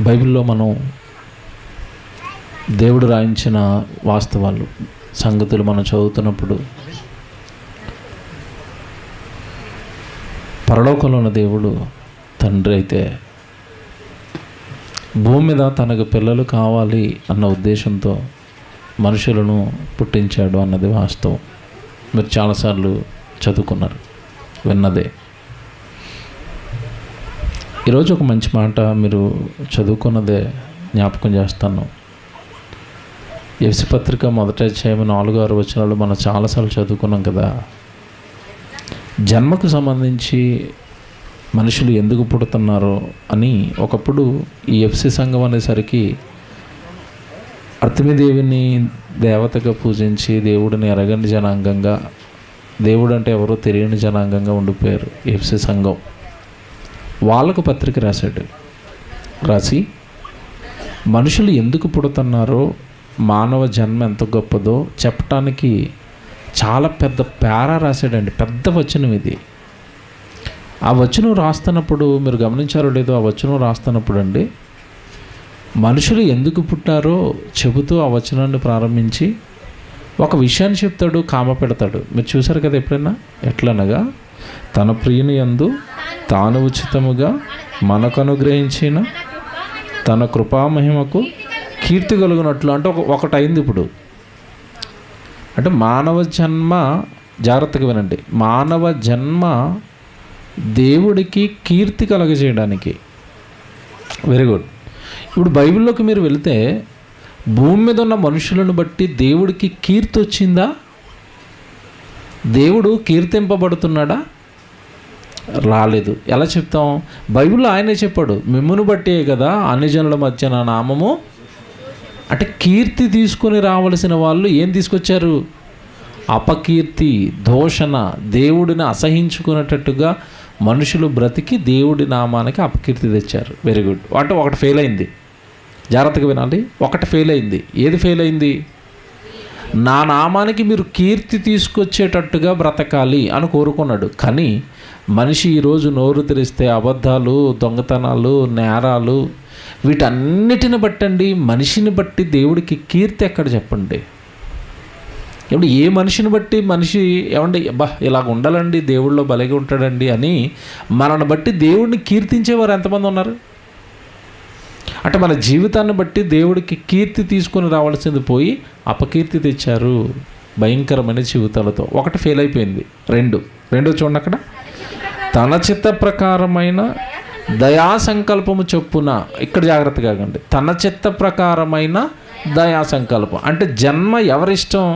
బైబిల్లో మనం దేవుడు రాయించిన వాస్తవాలు, సంగతులు మనం చదువుతున్నప్పుడు పరలోకంలో ఉన్న దేవుడు తండ్రి అయితే భూమి మీద తనకు పిల్లలు కావాలి అన్న ఉద్దేశంతో మనుషులను పుట్టించాడు అన్నది వాస్తవం. మీరు చాలాసార్లు చదువుకున్నారు, విన్నదే. ఈరోజు ఒక మంచి మాట మీరు చదువుకున్నదే జ్ఞాపకం చేస్తాను. ఎఫెసీ పత్రిక 1వ అధ్యాయం 4-6 వచనాలు మనం చాలాసార్లు చదువుకున్నాం కదా. జన్మకు సంబంధించి మనుషులు ఎందుకు పుడుతున్నారో అని ఒకప్పుడు ఈ ఎఫెసీ సంఘం అనేసరికి అర్తమీదేవిని దేవతగా పూజించి దేవుడిని ఎరగని జనాంగంగా, దేవుడు అంటే ఎవరో తెలియని జనాంగంగా ఉండిపోయారు ఎఫెసీ సంఘం. వాళ్ళకు పత్రిక రాసి మనుషులు ఎందుకు పుడుతున్నారో, మానవ జన్మ ఎంత గొప్పదో చెప్పటానికి చాలా పెద్ద పేరా రాశాడండి. పెద్ద వచనం ఇది. ఆ వచనం రాస్తున్నప్పుడు మీరు గమనించారో లేదో, ఆ వచనం రాస్తున్నప్పుడు అండి మనుషులు ఎందుకు పుట్టారో చెబుతూ ఆ వచనాన్ని ప్రారంభించి ఒక విషయాన్ని చెప్తాడు, కామ పెడతాడు. మీరు చూసారు కదా ఎప్పుడైనా? ఎట్లనగా తన ప్రియుని యందు తాను ఉచితముగా మనకు అనుగ్రహించిన తన కృపామహిమకు కీర్తి కలుగునట్లు అంటే ఒకటైంది. ఇప్పుడు అంటే మానవ జన్మ, జాగ్రత్తగా వినండి, మానవ జన్మ దేవుడికి కీర్తి కలగజేయడానికి. Very good. ఇప్పుడు బైబిల్లోకి మీరు వెళితే భూమి మీద ఉన్న మనుషులను బట్టి దేవుడికి కీర్తి వచ్చిందా? దేవుడు కీర్తింపబడుతున్నాడా? రాలేదు. ఎలా చెప్తాం? బైబిల్లో ఆయనే చెప్పాడు, మిమ్మును బట్టే కదా అన్ని జనుల మధ్య నా నామము. అంటే కీర్తి తీసుకొని రావలసిన వాళ్ళు ఏం తీసుకొచ్చారు? అపకీర్తి, దూషణ, దేవుడిని అసహించుకునేటట్టుగా మనుషులు బ్రతికి దేవుడి నామానికి అపకీర్తి తెచ్చారు. Very good. అంటే ఒకటి ఫెయిల్ అయింది. జాగ్రత్తగా వినాలి. ఒకటి ఫెయిల్ అయింది. ఏది ఫెయిల్ అయింది? నా నామానికి మీరు కీర్తి తీసుకొచ్చేటట్టుగా బ్రతకాలి అని కోరుకున్నాడు. కానీ మనిషి ఈరోజు నోరు తెరిస్తే అబద్ధాలు, దొంగతనాలు, నేరాలు, వీటన్నిటిని బట్టండి మనిషిని బట్టి దేవుడికి కీర్తి ఎక్కడ చెప్పండి? ఇప్పుడు ఏ మనిషిని బట్టి మనిషి ఏమండి ఇలాగ ఉండాలండి, దేవుళ్ళో బలిగి ఉంటాడండి అని మనల్ని బట్టి దేవుడిని కీర్తించేవారు ఎంతమంది ఉన్నారు? అంటే మన జీవితాన్ని బట్టి దేవుడికి కీర్తి తీసుకొని రావాల్సింది పోయి అపకీర్తి తెచ్చారు భయంకరమైన జీవితాలతో. ఒకటి ఫెయిల్ అయిపోయింది. రెండో చూడండి అక్కడ, తన చిత్త ప్రకారమైన దయా సంకల్పము చొప్పున. ఇక్కడ జాగ్రత్తగా కాకండి. తన చిత్త ప్రకారమైన దయా సంకల్పం అంటే జన్మ ఎవరిష్టం?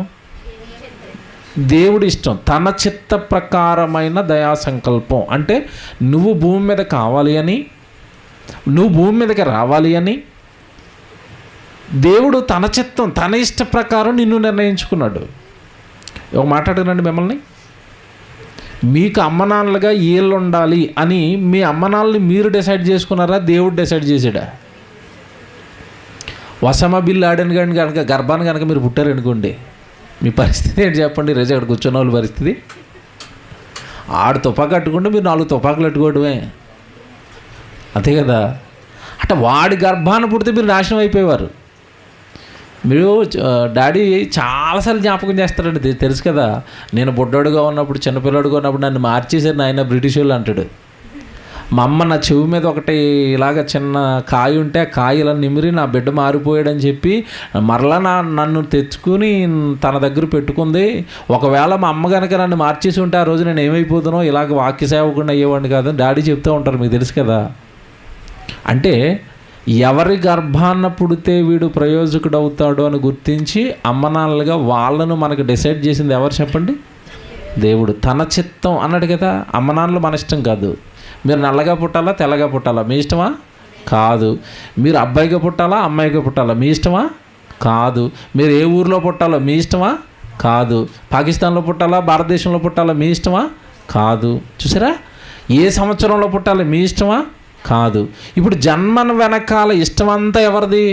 దేవుడి ఇష్టం. తన చిత్త ప్రకారమైన దయా సంకల్పం అంటే నువ్వు భూమి మీద కావాలి అని, నువ్వు భూమి మీదకి రావాలి అని దేవుడు తన చిత్తం, తన ఇష్ట ప్రకారం నిన్ను నిర్ణయించుకున్నాడు. ఒక మాట్లాడనండి మిమ్మల్ని, మీకు అమ్మనాన్నలుగా ఏళ్ళు ఉండాలి అని మీ అమ్మనాన్నని మీరు డిసైడ్ చేసుకున్నారా? దేవుడు డిసైడ్ చేసాడా? వసమ బిల్లు ఆడని కానీ కనుక గర్భాన్ని కనుక మీరు పుట్టారనుకోండి, మీ పరిస్థితి ఏంటి చెప్పండి? రోజు అక్కడ కూర్చున్న వాళ్ళ పరిస్థితి, ఆడు తుపాకు కట్టుకుంటే మీరు 4 తుపాకులు కట్టుకోవడమే, అంతే కదా. అంటే వాడి గర్భాన్ని పుడితే మీరు నాశనం అయిపోయేవారు. మీరు డాడీ చాలాసార్లు జ్ఞాపకం చేస్తారండి, తెలుసు కదా. నేను బుడ్డోడుగా ఉన్నప్పుడు, చిన్నపిల్లడుగా ఉన్నప్పుడు నన్ను మార్చేసారు నాయన బ్రిటిష్ వాళ్ళు అంటాడు. మా అమ్మ నా చెవి మీద ఒకటి ఇలాగ చిన్న కాయ ఉంటే ఆ కాయ ఇలా నిమిరి నా బిడ్డ మారిపోయాడని చెప్పి మరలా నన్ను తెచ్చుకుని తన దగ్గర పెట్టుకుంది. ఒకవేళ మా అమ్మ కనుక నన్ను మార్చేసి ఉంటే ఆ రోజు నేను ఏమైపోతానో, ఇలాగ వాక్య సేవకుండా అయ్యేవాడిని కాదని డాడీ చెప్తూ ఉంటారు, మీకు తెలుసు కదా. అంటే ఎవరి గర్భాన్న పుడితే వీడు ప్రయోజకుడు అవుతాడు అని గుర్తించి అమ్మనాన్నలుగా వాళ్ళను మనకు డిసైడ్ చేసింది ఎవరు చెప్పండి? దేవుడు. తన చిత్తం అన్నాడు కదా. అమ్మనాన్నలు మన ఇష్టం కాదు. మీరు నల్లగా పుట్టాలా, తెల్లగా పుట్టాలా, మీ ఇష్టమా? కాదు. మీరు అబ్బాయిగా పుట్టాలా, అమ్మాయిగా పుట్టాలా, మీ ఇష్టమా? కాదు. మీరు ఏ ఊరిలో పుట్టాలో మీ ఇష్టమా? కాదు. పాకిస్తాన్లో పుట్టాలా, భారతదేశంలో పుట్టాలా, మీ ఇష్టమా? కాదు. చూసారా? ఏ సంవత్సరంలో పుట్టాలి, మీ ఇష్టమా? కాదు. ఇప్పుడు జన్మను వెనకాల ఇష్టమంతా ఎవరిది?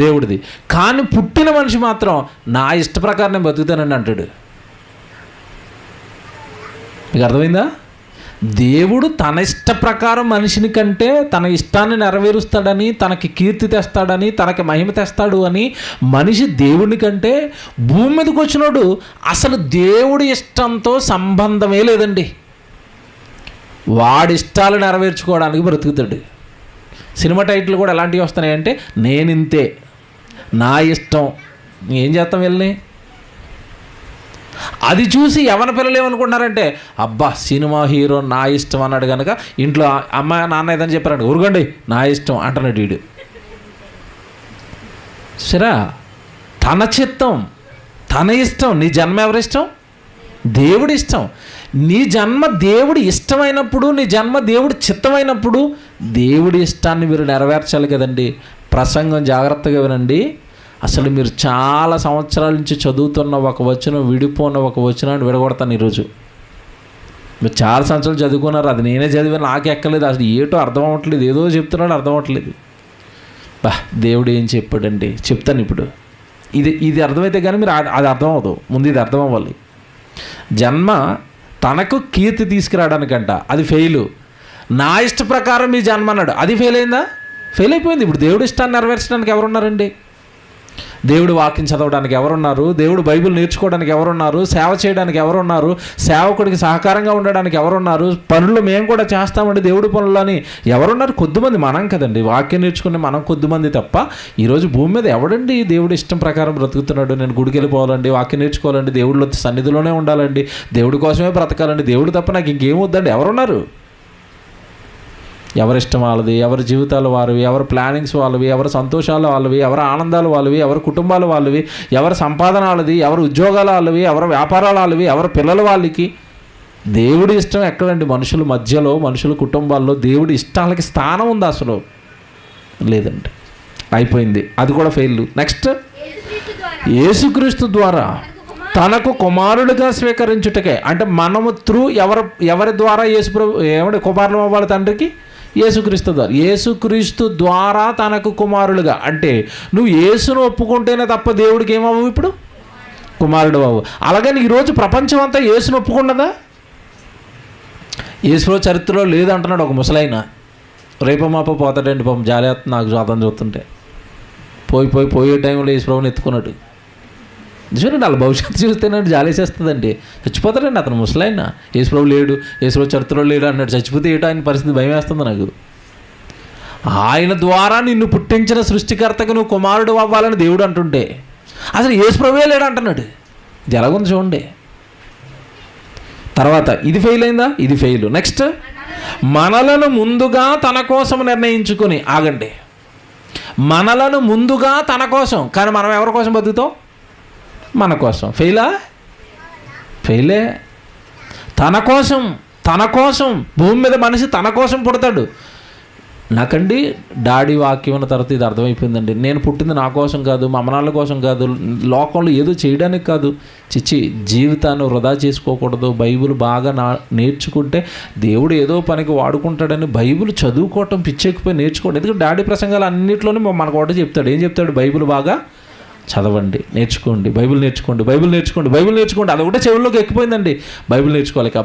దేవుడిది. కానీ పుట్టిన మనిషి మాత్రం నా ఇష్ట ప్రకారం నేను బతుకుతానండి అంటాడు. మీకు అర్థమైందా? దేవుడు తన ఇష్ట ప్రకారం మనిషిని కంటే తన ఇష్టాన్ని నెరవేరుస్తాడని, తనకి కీర్తి తెస్తాడని, తనకి మహిమ తెస్తాడు అని మనిషి దేవుని కంటే భూమి మీదకి వచ్చినోడు అసలు దేవుడి ఇష్టంతో సంబంధమే లేదండి. వాడి ఇష్టాలు నెరవేర్చుకోవడానికి బ్రతుకుతాడు. సినిమా టైటిల్ కూడా ఎలాంటివి వస్తున్నాయంటే నేనింతే, నా ఇష్టం. ఏం చేస్తాం వెళ్ళి? అది చూసి యవన పిల్లలు ఏమనుకుంటున్నారంటే అబ్బా సినిమా హీరో నా ఇష్టం అన్నాడు కనుక ఇంట్లో అమ్మ నాన్న ఏదని చెప్పారంటే ఊరుకోండి నా ఇష్టం అంటున్నాడు వీడు. సరే, తన చిత్తం, తన ఇష్టం. నీ జన్మ ఎవరిష్టం? దేవుడి ఇష్టం. నీ జన్మ దేవుడి ఇష్టమైనప్పుడు, నీ జన్మ దేవుడి చిత్తమైనప్పుడు దేవుడి ఇష్టాన్ని మీరు నెరవేర్చాలి కదండి. ప్రసంగం జాగ్రత్తగా వినండి. అసలు మీరు చాలా సంవత్సరాల నుంచి చదువుతున్న ఒక వచనం, విడిపోన్న ఒక వచనాన్ని విడగొడతాను ఈరోజు. మీరు చాలా సంవత్సరాలు చదువుకున్నారు, అది నేనే చదివాను, నాకు ఎక్కలేదు, అసలు ఏటో అర్థం అవ్వట్లేదు, ఏదో చెప్తున్నాడు అర్థం అవ్వట్లేదు. బా దేవుడు ఏం చెప్పాడండి చెప్తాను ఇప్పుడు. ఇది అర్థమైతే కానీ మీరు అది అర్థం అవ్వదు. ముందు ఇది అర్థం అవ్వాలి. జన్మ తనకు కీర్తి తీసుకురావడానికంట, అది ఫెయిలు. నా ఇష్ట ప్రకారం మీ జన్మ అన్నాడు, అది ఫెయిల్ అయిందా? ఫెయిల్ అయిపోయింది. ఇప్పుడు దేవుడి ఇష్టాన్ని నెరవేర్చడానికి ఎవరున్నారండి? దేవుడు వాక్యం చదవడానికి ఎవరున్నారు? దేవుడు బైబిల్ నేర్చుకోవడానికి ఎవరున్నారు? సేవ చేయడానికి ఎవరున్నారు? సేవకుడికి సహకారంగా ఉండడానికి ఎవరున్నారు? పనులు మేము కూడా చేస్తామండి దేవుడి పనులని ఎవరున్నారు? కొద్దిమంది. మనం కదండి వాక్యం నేర్చుకుని మనం కొద్దిమంది తప్ప ఈరోజు భూమి మీద ఎవడండి దేవుడి ఇష్టం ప్రకారం బ్రతుకుతున్నాడు? నేను గుడికి వెళ్ళిపోవాలండి, వాక్యం నేర్చుకోవాలండి, దేవుడిలో సన్నిధిలోనే ఉండాలండి, దేవుడి కోసమే బ్రతకాలండి, దేవుడు తప్ప నాకు ఇంకేం వద్దండి. ఎవరున్నారు? ఎవరి ఇష్టం వాళ్ళది, ఎవరి జీవితాలు వారివి, ఎవరి ప్లానింగ్స్ వాళ్ళవి, ఎవరి సంతోషాలు వాళ్ళవి, ఎవరి ఆనందాలు వాళ్ళవి, ఎవరి కుటుంబాలు వాళ్ళవి, ఎవరి సంపాదన వాళ్ళది, ఎవరి ఉద్యోగాలు వాళ్ళవి, ఎవరి వ్యాపారాలు వాళ్ళవి, ఎవరి పిల్లల వాళ్ళకి. దేవుడి ఇష్టం ఎక్కడండి? మనుషుల మధ్యలో, మనుషుల కుటుంబాల్లో దేవుడి ఇష్టాలకి స్థానం ఉంది? అసలు లేదండి. అయిపోయింది, అది కూడా ఫెయిల్. నెక్స్ట్, యేసుక్రీస్తు ద్వారా తనకు కుమారుడిగా స్వీకరించుటకే. అంటే మనము ఎవరి ద్వారా ఏమంటే కుమారులు అవ్వాలి తండ్రికి? యేసుక్రీస్తు ద్వారా. యేసుక్రీస్తు ద్వారా తనకు కుమారులుగా అంటే నువ్వు యేసును ఒప్పుకుంటేనే తప్ప దేవుడికి ఏమవ్వవు, ఇప్పుడు కుమారుడు అవ్వవు. అలాగని ఈరోజు ప్రపంచం అంతా యేసును ఒప్పుకున్నదా? యేసులో చరిత్రలో లేదంటున్నాడు ఒక ముసలైన. రేపో మాపో పోతాడండి పాపం, జాలి నాకు జాతం చూస్తుంటే. పోయే టైంలో యేసుప్రభుని ఎత్తుకున్నాడు. చూడండి, వాళ్ళ భవిష్యత్తు చూస్తేనండి జాలేసేస్తుందండి. చచ్చిపోతాడండి అతను ముసలైన. యేసుప్రభు లేడు, యేసుప్రభు చరిత్రలో లేడు అన్నాడు. చచ్చిపోతే ఏటో ఆయన పరిస్థితి భయం వేస్తుంది నాకు. ఆయన ద్వారా నిన్ను పుట్టించిన సృష్టికర్తకు నువ్వు కుమారుడు అవ్వాలని దేవుడు అంటుంటే అసలు యేసుప్రభువే లేడు అంటున్నాడు. ఇది ఎలాగుంది చూడండి. తర్వాత ఇది ఫెయిల్ అయిందా? ఇది ఫెయిల్. నెక్స్ట్, మనలను ముందుగా తన కోసం నిర్ణయించుకొని. ఆగండి, మనలను ముందుగా తన కోసం, కానీ మనం ఎవరి కోసం బతుకుతాం? మన కోసం. ఫెయిలే. తన కోసం భూమి మీద మనిషి తన కోసం పుడతాడు. నాకండి డాడీ వాక్యం ఉన్న తర్వాత ఇది అర్థమైపోయిందండి. నేను పుట్టింది నా కోసం కాదు, మా అమ్మనాళ్ళ కోసం కాదు, లోకంలో ఏదో చేయడానికి కాదు. జీవితాన్ని వృధా చేసుకోకూడదు. బైబిల్ బాగా నేర్చుకుంటే దేవుడు ఏదో పనికి వాడుకుంటాడని బైబిల్ చదువుకోవటం పిచ్చెక్కిపోయి నేర్చుకోవడం. ఎందుకంటే డాడీ ప్రసంగాలు అన్నింటిలోనే మనకు ఒకటి చెప్తాడు. ఏం చెప్తాడు? బైబిల్ బాగా చదవండి, నేర్చుకోండి, బైబిల్ నేర్చుకోండి, బైబిల్ నేర్చుకోండి, బైబిల్ నేర్చుకోండి. అది ఒకటే చెవుల్లోకి ఎక్కిపోయిందండి. బైబిల్ నేర్చుకోలేక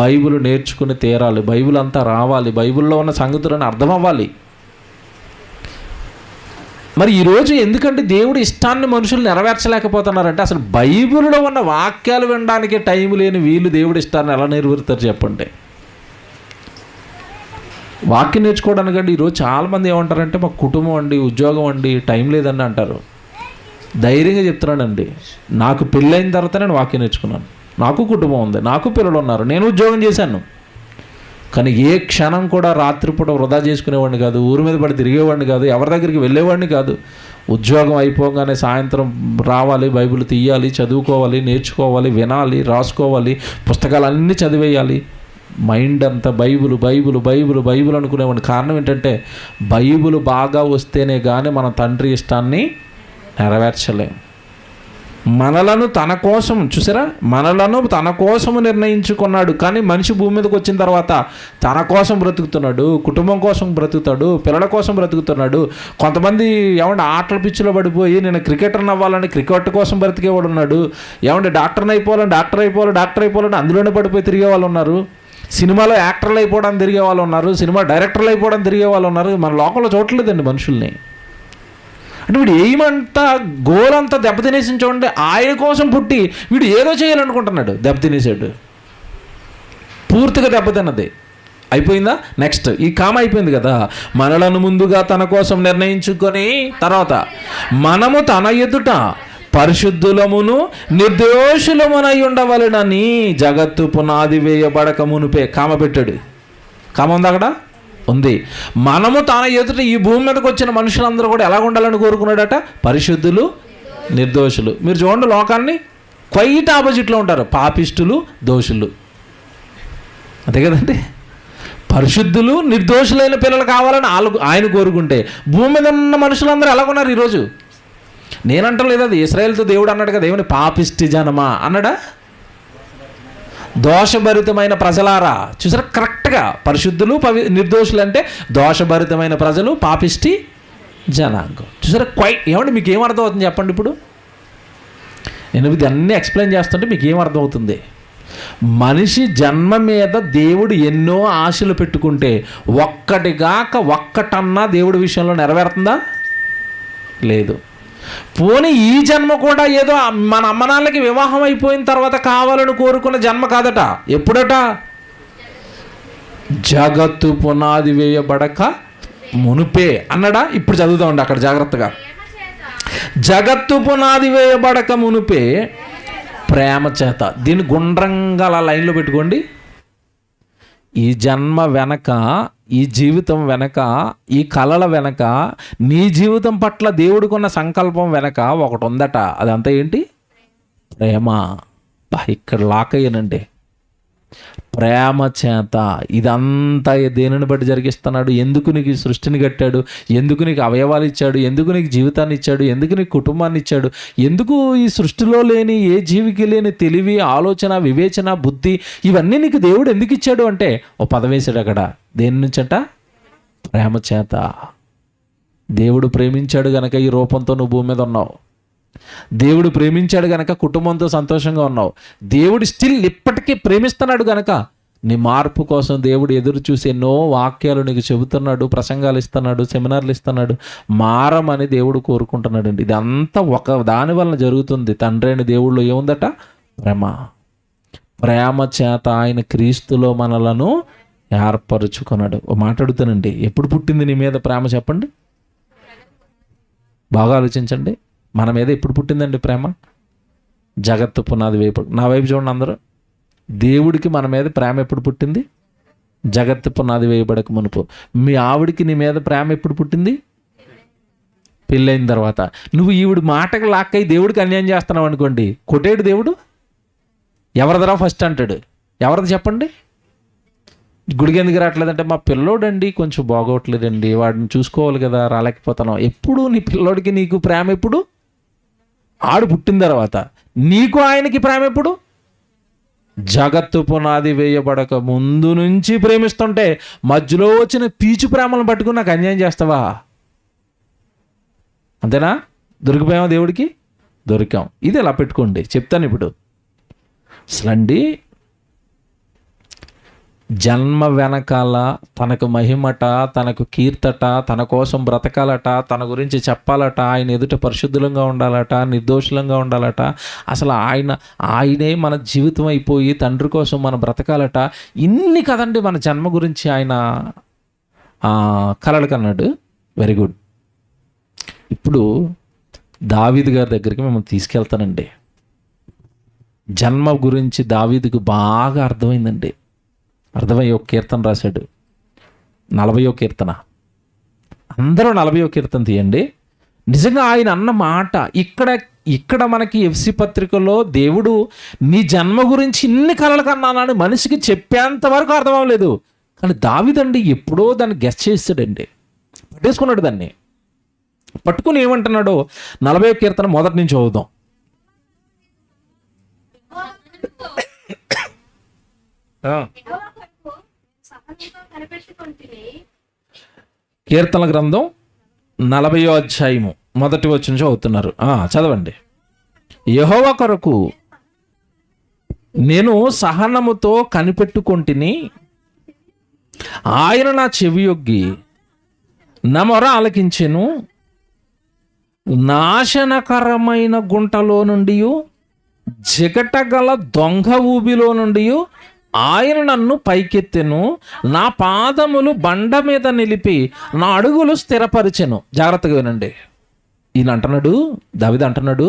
బైబిల్ నేర్చుకుని తీరాలి. బైబిల్ అంతా రావాలి. బైబిల్లో ఉన్న సంగతులను అర్థం అవ్వాలి. మరి ఈరోజు ఎందుకంటే దేవుడి ఇష్టాన్ని మనుషులు నెరవేర్చలేకపోతున్నారంటే అసలు బైబిల్లో ఉన్న వాక్యాలు వినడానికి టైం లేని వీళ్ళు దేవుడి ఇష్టాన్ని ఎలా నెరవేరుతారు చెప్పండి? వాక్యం నేర్చుకోవడానికంటే ఈరోజు చాలామంది ఏమంటారంటే మాకు కుటుంబం అండి, ఉద్యోగం అండి, టైం లేదని అంటారు. ధైర్యంగా చెప్తున్నానండి, నాకు పెళ్ళైన తర్వాత నేను వాక్యం నేర్చుకున్నాను. నాకు కుటుంబం ఉంది, నాకు పిల్లలు ఉన్నారు, నేను ఉద్యోగం చేశాను. కానీ ఏ క్షణం కూడా రాత్రిపూట వృధా చేసుకునేవాడిని కాదు, ఊరి మీద పడి తిరిగేవాడిని కాదు, ఎవరి దగ్గరికి వెళ్ళేవాడిని కాదు. ఉద్యోగం అయిపోగానే సాయంత్రం రావాలి, బైబిల్ తీయాలి, చదువుకోవాలి, నేర్చుకోవాలి, వినాలి, రాసుకోవాలి, పుస్తకాలన్నీ చదివేయాలి. మైండ్ అంతా బైబిల్ అనుకునేవాడిని. కారణం ఏంటంటే బైబిల్ బాగా వస్తేనే కానీ మన తండ్రి ఇష్టాన్ని నెరవేర్చలేం. మనలను తన కోసం, చూసారా, మనలను తన కోసము నిర్ణయించుకున్నాడు. కానీ మనిషి భూమి మీదకి వచ్చిన తర్వాత తన కోసం బ్రతుకుతున్నాడు, కుటుంబం కోసం బ్రతుకుతాడు, పిల్లల కోసం బ్రతుకుతున్నాడు. కొంతమంది ఏమంటే ఆటల పిచ్చిలో పడిపోయి నేను క్రికెటర్ని అవ్వాలని క్రికెట్ కోసం బ్రతికేవాడు ఉన్నాడు. ఏమంటే డాక్టర్ అయిపోవాలని అందులోనే పడిపోయి తిరిగే వాళ్ళు ఉన్నారు. సినిమాలో యాక్టర్లు అయిపోవడానికి తిరిగే వాళ్ళు ఉన్నారు. సినిమా డైరెక్టర్లు అయిపోవడానికి తిరిగే వాళ్ళు ఉన్నారు. మన లోకంలో చూడలేదండి మనుషుల్ని. అంటే వీడు ఏమంతా గోలంతా దెబ్బతినేసి చూడండి. ఆయన కోసం పుట్టి వీడు ఏదో చేయాలనుకుంటున్నాడు, దెబ్బతినేసాడు. పూర్తిగా దెబ్బతిన్నది. అయిపోయిందా? నెక్స్ట్ ఈ కామ అయిపోయింది కదా. మనలను ముందుగా తన కోసం నిర్ణయించుకొని తర్వాత మనము తన ఎదుట పరిశుద్ధులమును నిర్దోషులమునై ఉండవలెనని జగత్తు పునాది వేయబడక మునుపే. కామ పెట్టాడు. కామ ఉంది అక్కడ, ఉంది. మనము తన ఎదుట ఈ భూమి మీదకి వచ్చిన మనుషులందరూ కూడా ఎలా ఉండాలని కోరుకున్నాడట? పరిశుద్ధులు, నిర్దోషులు. మీరు చూడండి, లోకాన్ని క్వైట్ ఆపోజిట్లో ఉంటారు, పాపిష్టులు, దోషులు. అంతే కదండి. పరిశుద్ధులు, నిర్దోషులైన పిల్లలు కావాలని ఆయన కోరుకుంటే భూమి మీద ఉన్న మనుషులందరూ ఎలాగున్నారు ఈరోజు? నేనంటలేదు, అది ఇశ్రాయేలుతో దేవుడు అన్నాడు కదా, దేవుని పాపిష్టి జనమా అన్నాడా? దోషభరితమైన ప్రజలారా. చూసారా, కరెక్ట్గా పరిశుద్ధులు నిర్దోషులు అంటే దోషభరితమైన ప్రజలు, పాపిష్టి జనాంగం. చూసారా, ఏమంటే మీకు ఏం అర్థం అవుతుంది చెప్పండి? ఇప్పుడు నేను ఇది అన్నీ ఎక్స్ప్లెయిన్ చేస్తుంటే మీకు ఏం అర్థం అవుతుంది? మనిషి జన్మ మీద దేవుడు ఎన్నో ఆశలు పెట్టుకుంటే ఒక్కటన్నా దేవుడి విషయంలో నెరవేరుతుందా? లేదు. పోనీ ఈ జన్మ కూడా ఏదో మన అమ్మనాన్నలకి వివాహం అయిపోయిన తర్వాత కావాలని కోరుకున్న జన్మ కాదట. ఎప్పుడట? జగత్తు పునాది వేయబడక మునుపే అన్నాడా? ఇప్పుడు చదువుతామండి అక్కడ జాగ్రత్తగా. జగత్తు పునాది వేయబడక మునుపే ప్రేమ చేత. దీన్ని గుండ్రంగా అలా లైన్లో పెట్టుకోండి. ఈ జన్మ వెనక, ఈ జీవితం వెనక, ఈ కళల వెనక, నీ జీవితం పట్ల దేవుడికున్న సంకల్పం వెనక ఒకటి ఉందట. అదంతా ఏంటి? ప్రేమ. ఇక్కడ లాక్ అయ్యానండి. ప్రేమ చేత. ఇదంతా దేనిని బట్టి జరిగిస్తున్నాడు? ఎందుకు నీకు ఈ సృష్టిని కట్టాడు? ఎందుకు నీకు అవయవాలు ఇచ్చాడు? ఎందుకు నీకు జీవితాన్ని ఇచ్చాడు? ఎందుకు నీకు కుటుంబాన్ని ఇచ్చాడు? ఎందుకు ఈ సృష్టిలో లేని, ఏ జీవికి లేని తెలివి, ఆలోచన, వివేచన, బుద్ధి ఇవన్నీ నీకు దేవుడు ఎందుకు ఇచ్చాడు అంటే ఓ పదం వేశాడు అక్కడ. దేని నుంచట? ప్రేమ చేత. దేవుడు ప్రేమించాడు గనక ఈ రూపంతో నువ్వు భూమి మీద ఉన్నావు. దేవుడు ప్రేమించాడు గనక కుటుంబంతో సంతోషంగా ఉన్నావు. దేవుడు స్టిల్ ఇప్పటికీ ప్రేమిస్తున్నాడు గనక నీ మార్పు కోసం దేవుడు ఎదురు చూసి ఎన్నో వాక్యాలు నీకు చెబుతున్నాడు, ప్రసంగాలు ఇస్తున్నాడు, సెమినార్లు ఇస్తున్నాడు. మారమని దేవుడు కోరుకుంటున్నాడు అండి. ఇదంతా ఒక దాని వలన జరుగుతుంది. తండ్రి అయిన దేవుళ్ళు ఏముందట? ప్రేమ. ప్రేమ చేత ఆయన క్రీస్తులో మనలను ఏర్పరుచుకున్నాడు. ఓ మాట్లాడుతానండి, ఎప్పుడు పుట్టింది నీ మీద ప్రేమ చెప్పండి? బాగా ఆలోచించండి. మన మీద ఎప్పుడు పుట్టిందండి ప్రేమ? జగత్తు పునాది వైపు. నా వైపు చూడండి అందరూ. దేవుడికి మన మీద ప్రేమ ఎప్పుడు పుట్టింది? జగత్తు పునాది వేయబడక మునుపు. మీ ఆవిడికి నీ మీద ప్రేమ ఎప్పుడు పుట్టింది? పెళ్ళైన తర్వాత. నువ్వు ఈవిడ మాటకు లాక్కై దేవుడికి అన్యాయం చేస్తున్నావు అనుకోండి, కొట్టేడు దేవుడు. ఎవరిదరా ఫస్ట్ అంటాడు. ఎవరిది చెప్పండి? గుడికి ఎందుకు రావట్లేదంటే మా పిల్లోడండి కొంచెం బాగోట్లేదండి, వాడిని చూసుకోవాలి కదా, రాలేకపోతున్నాం. ఎప్పుడు నీ పిల్లోడికి నీకు ప్రేమ ఎప్పుడు? ఆడు పుట్టిన తర్వాత. నీకు ఆయనకి ప్రేమ ఎప్పుడు? జగత్తు పునాది వేయబడక ముందు నుంచి ప్రేమిస్తుంటే మధ్యలో వచ్చిన పీచు ప్రేమలను పట్టుకుని నాకు అన్యాయం చేస్తావా? అంతేనా? దొరికిపోయామా దేవుడికి? దొరికాం. ఇది ఎలా పెట్టుకోండి, చెప్తాను ఇప్పుడు. అసలండి జన్మ వెనకాల తనకు మహిమట, తనకు కీర్తట, తన కోసం బ్రతకాలట, తన గురించి చెప్పాలట, ఆయన ఎదుట పరిశుద్ధులంగా ఉండాలట, నిర్దోషులంగా ఉండాలట. అసలు ఆయనే మన జీవితం అయిపోయి తండ్రి కోసం మనం బ్రతకాలట. ఇన్ని కదండి మన జన్మ గురించి ఆయన కలలు కన్నాడు. Very good. ఇప్పుడు దావీదు గారి దగ్గరికి మిమ్మల్ని తీసుకెళ్తానండి. జన్మ గురించి దావీదుకు బాగా అర్థమైందండి. అర్థమయ్యే ఒక కీర్తన రాశాడు, 40వ కీర్తన. అందరూ 40వ కీర్తన తీయండి. నిజంగా ఆయన అన్న మాట ఇక్కడ మనకి ఎఫ్సి పత్రికలో దేవుడు నీ జన్మ గురించి ఇన్ని కలలు కన్నానని మనిషికి చెప్పేంత వరకు అర్థం అవ్వలేదు. కానీ దావీదండి ఎప్పుడో దాన్ని గెస్ చేస్తాడండి, పట్టేసుకున్నాడు. దాన్ని పట్టుకుని ఏమంటున్నాడో 40వ కీర్తన మొదటి నుంచి చదువుదాం. కీర్తన గ్రంథం 40వ అధ్యాయము 1వ వచనం చదువుతున్నారు. చదవండి. యెహోవా కొరకు నేను సహనముతో కనిపెట్టుకొంటిని, ఆయన నా చెవియొగ్గి నా మొర ఆలకించెను. నాశనకరమైన గుంటలో నుండి, జిగటగల దొంగ ఊబిలో నుండి ఆయన నన్ను పైకెత్తెను. నా పాదములు బండ మీద నిలిపి నా అడుగులు స్థిరపరిచెను. జాగ్రత్తగా వినండి. ఈయన అంటున్నాడు, దావీదు అంటున్నాడు,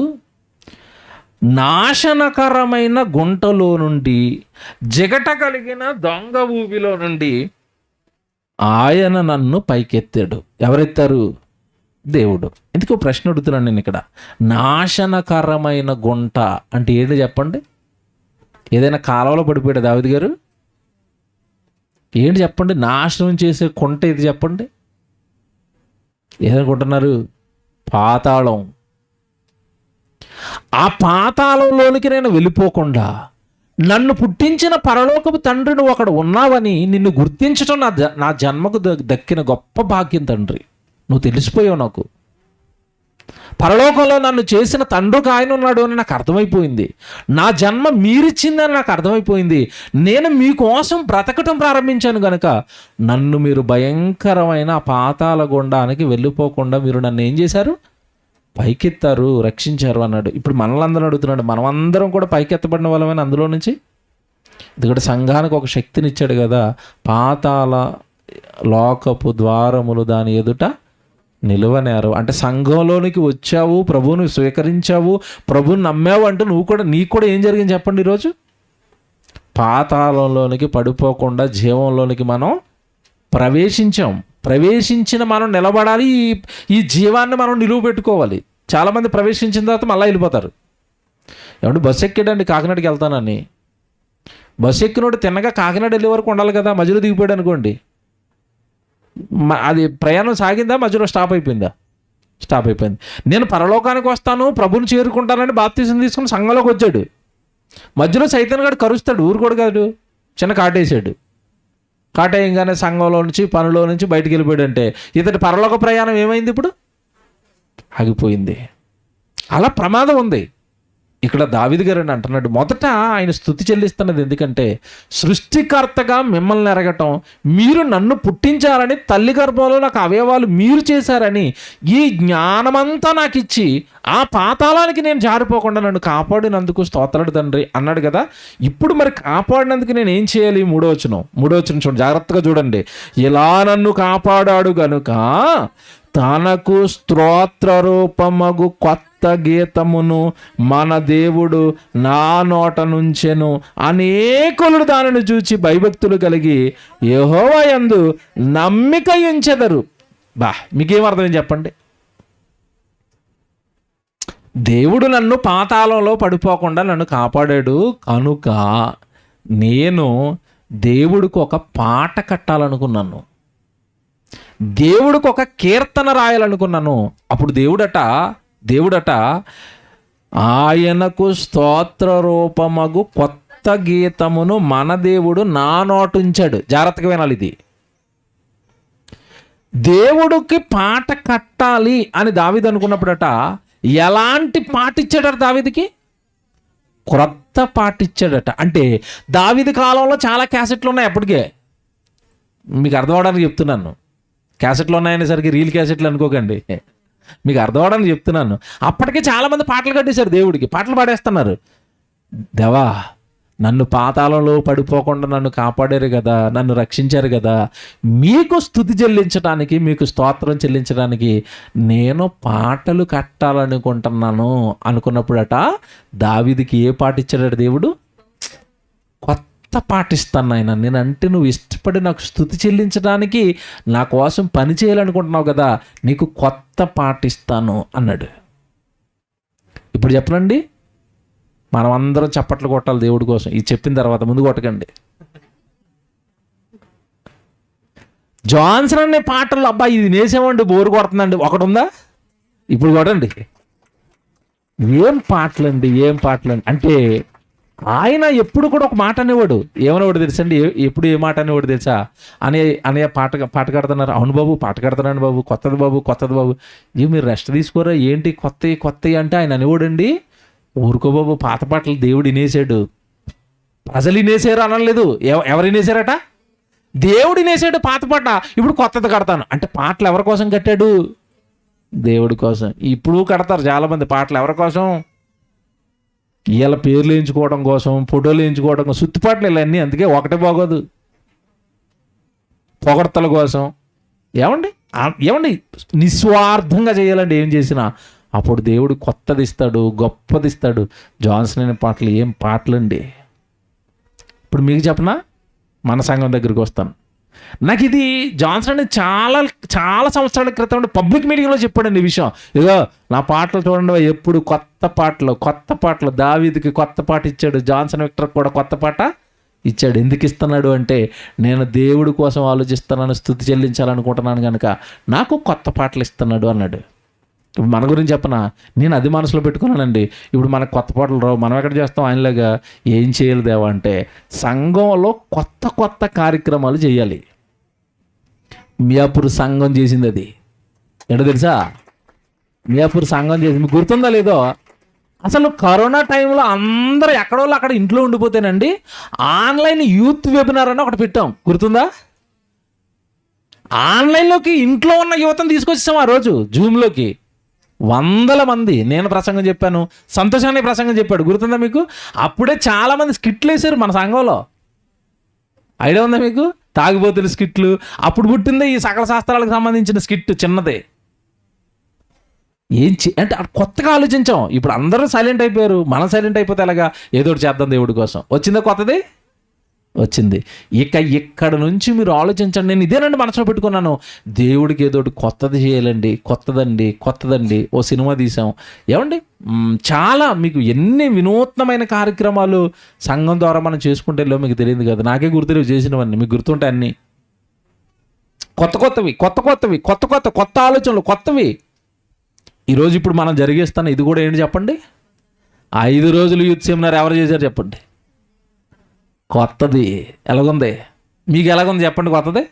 నాశనకరమైన గుంటలో నుండి, జిగట కలిగిన దొంగ ఊబిలో నుండి ఆయన నన్ను పైకెత్తాడు. ఎవరెత్తారు? దేవుడు. ఎందుకు ప్రశ్న అడుగుతున్నాను నేను ఇక్కడ. నాశనకరమైన గుంట అంటే ఏంటి చెప్పండి? ఏదైనా కాలువలో పడిపోయాడు దావీదు గారు? ఏంటి చెప్పండి? నాశనం చేసే గుంట ఇది చెప్పండి. ఏదనుకుంటున్నారు? పాతాళం. ఆ పాతాళంలోనికి నేను వెళ్ళిపోకుండా నన్ను పుట్టించిన పరలోకపు తండ్రి నువ్వు అక్కడ ఉన్నావని నిన్ను గుర్తించడం నా జన్మకు దక్కిన గొప్ప భాగ్యం తండ్రి. నువ్వు తెలిసిపోయావు నాకు. పరలోకంలో నన్ను చేసిన తండ్రికి ఆయన ఉన్నాడు అని నాకు అర్థమైపోయింది. నా జన్మ మీరిచ్చిందని నాకు అర్థమైపోయింది. నేను మీకోసం బ్రతకటం ప్రారంభించాను కనుక నన్ను మీరు భయంకరమైన పాతాళ గుండానికి వెళ్ళిపోకుండా మీరు నన్ను ఏం చేశారు? పైకెత్తారు, రక్షించారు అన్నాడు. ఇప్పుడు మనలందరూ అడుగుతున్నాడు, మనమందరం కూడా పైకెత్తబడిన వాళ్ళమైన అందులో నుంచి. ఎందుకంటే సంఘానికి ఒక శక్తిని ఇచ్చాడు కదా. పాతాళ లోకపు ద్వారములు దాని ఎదుట నిలువనేరు. అంటే సంఘంలోనికి వచ్చావు, ప్రభువుని స్వీకరించావు, ప్రభువుని నమ్మావు అంటే నీకు కూడా ఏం జరిగింది చెప్పండి? ఈరోజు పాతాళంలోనికి పడిపోకుండా జీవంలోనికి మనం ప్రవేశించిన మనం నిలబడాలి. ఈ జీవాన్ని మనం నిలువ పెట్టుకోవాలి. చాలామంది ప్రవేశించిన తర్వాత మళ్ళీ వెళ్ళిపోతారు. ఏమంటే బస్సు ఎక్కాడండి కాకినాడకి వెళ్తానని, బస్సు ఎక్కినోడు తిన్నగా కాకినాడ వెళ్ళే వరకు ఉండాలి కదా. మధ్యలో దిగిపోయాడు అనుకోండి, అది ప్రయాణం సాగిందా? మధ్యలో స్టాప్ అయిపోయిందా? స్టాప్ అయిపోయింది. నేను పరలోకానికి వస్తాను, ప్రభుని చేరుకుంటానని బాప్తిసం తీసుకుని సంఘంలోకి వచ్చాడు. మధ్యలో సైతాన్ గాడు కరుస్తాడు. ఊరుకోడు కాదు, చిన్న కాటేసాడు. కాటేయంగానే సంఘంలో నుంచి పనిలో నుంచి బయటికి వెళ్ళిపోయాడు. అంటే ఇతడి పరలోక ప్రయాణం ఏమైంది? ఇప్పుడు ఆగిపోయింది. అలా ప్రమాదం ఉంది. ఇక్కడ దావీదు గారు అని అంటున్నాడు, మొదట ఆయన స్తుతి చెల్లిస్తున్నది ఎందుకంటే సృష్టికర్తగా మిమ్మల్ని ఎరగటం, మీరు నన్ను పుట్టించారని, తల్లి గర్భంలో నాకు అవయవాలు మీరు చేశారని ఈ జ్ఞానమంతా నాకు ఇచ్చి ఆ పాతాళానికి నేను జారిపోకుండా నన్ను కాపాడినందుకు స్తోత్రాలు తండ్రి అన్నాడు కదా. ఇప్పుడు మరి కాపాడినందుకు నేను ఏం చేయాలి? మూడో వచనం చూడండి, జాగ్రత్తగా చూడండి. ఇలా నన్ను కాపాడాడు గనుక తనకు స్తోత్ర రూపమగు కొత్త గీతమును మన దేవుడు నా నోట నుంచెను. అనేకులు దానిని చూచి భయభక్తులు కలిగి యెహోవా యందు నమ్మిక ఉంచెదరు. మీకేం అర్థం చెప్పండి? దేవుడు నన్ను పాతాళంలో పడిపోకుండా నన్ను కాపాడాడు కనుక నేను దేవుడికి ఒక పాట కట్టాలనుకున్నాను, దేవుడికి ఒక కీర్తన రాయాలనుకున్నాను. అప్పుడు దేవుడట ఆయనకు స్తోత్ర రూపమగు కొత్త గీతమును మన దేవుడు నా నోటుంచాడు. జాగ్రత్తగా వినాలి. ఇది దేవుడికి పాట కట్టాలి అని దావీదు అనుకున్నప్పుడట ఎలాంటి పాట ఇచ్చాడట? దావీదుకి క్రొత్త పాట ఇచ్చాడట. అంటే దావీదు కాలంలో చాలా క్యాసెట్లు ఉన్నాయి. అప్పటికే మీకు అర్థం అవడానికి చెప్తున్నాను. క్యాసెట్లు ఉన్నాయనేసరికి రీల్ క్యాసెట్లు అనుకోకండి, మీకు అర్థం అవడానికి చెప్తున్నాను. అప్పటికే చాలామంది పాటలు కట్టేశారు, దేవుడికి పాటలు పాడేస్తున్నారు. దేవా నన్ను పాతాళంలో పడిపోకుండా నన్ను కాపాడారు కదా, నన్ను రక్షించారు కదా, మీకు స్తుతి చెల్లించడానికి, మీకు స్తోత్రం చెల్లించడానికి నేను పాటలు కట్టాలనుకుంటున్నాను అనుకున్నప్పుడట దావీదుకి ఏ పాట ఇచ్చాడట దేవుడు? కొత్త పాట ఇస్తాను ఆయన. నేనంటే నువ్వు ఇష్టపడి నాకు స్తుతి చెల్లించడానికి నా కోసం పని చేయాలనుకుంటున్నావు కదా, నీకు కొత్త పాట ఇస్తాను అన్నాడు. ఇప్పుడు చెప్పనండి, మనం అందరం చప్పట్లు కొట్టాలి దేవుడి కోసం. ఇది చెప్పిన తర్వాత ముందు కొట్టకండి. జాన్సన్ అనే పాటలు అబ్బాయి ఇది నేసేమండి బోరు కొడుతుందండి ఒకటి ఉందా? ఇప్పుడు కొట్టండి. ఏం పాటలండి అంటే ఆయన ఎప్పుడు కూడా ఒక మాట అనేవాడు. ఏమనేవాడు తెలుసండి? ఎప్పుడు ఏ మాట అనేవాడు తెలుసా? అనే పాట కడుతున్నారు. అవును బాబు, పాట కడుతున్నాను బాబు, కొత్తది బాబు, కొత్తది బాబు. ఇవి మీరు రెస్ట్ తీసుకోరా, ఏంటి కొత్తవి అంటే ఆయన అనేవాడండి, ఊరుకో బాబు, పాత పాటలు దేవుడు వినేసాడు. ప్రజలు వినేసారు అనలేదు. ఎవరు వినేసారట? దేవుడు వినేసాడు పాత పాట. ఇప్పుడు కొత్తది కడతాను అంటే పాటలు ఎవరి కోసం కట్టాడు? దేవుడి కోసం. ఇప్పుడు కడతారు చాలామంది పాటలు ఎవరి కోసం? వీళ్ళ పేర్లు వేయించుకోవడం కోసం, ఫోటోలు వేయించుకోవడం కోసం, సుత్తిపాటలు ఇవన్నీ. అందుకే ఒకటే బాగోదు, పొగడ్తల కోసం. ఏమండి నిస్వార్థంగా చేయాలండి ఏం చేసినా. అప్పుడు దేవుడు కొత్తది ఇస్తాడు, గొప్పది ఇస్తాడు. జాన్సన్ అనే పాటలు ఏం పాటలండి. ఇప్పుడు మీకు చెప్పనా, మన సంఘం దగ్గరికి వస్తాను. నాకు ఇది జాన్సన్ అనేది చాలా చాలా సంవత్సరాల క్రితం పబ్లిక్ మీటింగ్లో చెప్పాడండి ఈ విషయం. ఇగో నా పాటలు చూడండి, ఎప్పుడు కొత్త పాటలు. దావీదుకి కొత్త పాట ఇచ్చాడు, జాన్సన్ విక్టర్కి కూడా కొత్త పాట ఇచ్చాడు. ఎందుకు ఇస్తున్నాడు అంటే, నేను దేవుడి కోసం ఆలోచిస్తున్నాను, స్తుతి చెల్లించాలనుకుంటున్నాను కనుక నాకు కొత్త పాటలు ఇస్తున్నాడు అన్నాడు. ఇప్పుడు మన గురించి చెప్పనా, నేను అది మనసులో పెట్టుకున్నానండి. ఇప్పుడు మనకు కొత్త పాటలు రావు, మనం ఎక్కడ చేస్తాం ఆయనలాగా? ఏం చేయాలి దేవా అంటే, సంఘంలో కొత్త కార్యక్రమాలు చేయాలి. మియాపూర్ సంఘం చేసింది అది. ఏంటో తెలుసా? మియాపూర్ సంఘం చేసింది, మీకు గుర్తుందా లేదో? అసలు కరోనా టైంలో అందరూ ఎక్కడోళ్ళు అక్కడ ఇంట్లో ఉండిపోతేనండి, ఆన్లైన్ యూత్ వెబినార్ అని ఒకటి పెట్టాం, గుర్తుందా? ఆన్లైన్లోకి ఇంట్లో ఉన్న యువతను తీసుకొచ్చాం ఆ రోజు జూమ్లోకి. 100 మంది. నేను ప్రసంగం చెప్పాను, సంతోషాన్ని ప్రసంగం చెప్పాడు, గుర్తుందా మీకు? అప్పుడే చాలామంది స్కిట్లు వేశారు మన సంఘంలో. ఐడియా ఉందా మీకు? తాగిపోతున్న స్కిట్లు. అప్పుడు పుట్టిందే ఈ సకల శాస్త్రాలకు సంబంధించిన స్కిట్, చిన్నదే. అంటే కొత్తగా ఆలోచించాం. ఇప్పుడు అందరూ సైలెంట్ అయిపోయారు, మనం సైలెంట్ అయిపోతే ఎలాగా? ఏదో ఒకటి చేద్దాం దేవుడి కోసం. వచ్చిందా కొత్తది? వచ్చింది. ఇక్కడ నుంచి మీరు ఆలోచించండి. నేను ఇదేనండి మనసులో పెట్టుకున్నాను, దేవుడికి ఏదో కొత్తది చేయాలండి. కొత్తదండి. ఓ సినిమా తీసాం. ఏమండి, చాలా మీకు ఎన్ని వినూత్నమైన కార్యక్రమాలు సంఘం ద్వారా మనం చేసుకుంటే మీకు తెలియదు కదా. నాకే గుర్తులేవు చేసినవన్నీ, మీకు గుర్తుంటాయి అన్నీ. కొత్త ఆలోచనలు కొత్తవి. ఈరోజు ఇప్పుడు మనం జరిగేస్తాను. ఇది కూడా ఏంటి చెప్పండి? 5 రోజులు యూత్ సెమినార్ ఎవరు చేశారు చెప్పండి? కొత్తది. ఎలాగుంది మీకు? ఎలాగుంది చెప్పండి? కొత్తది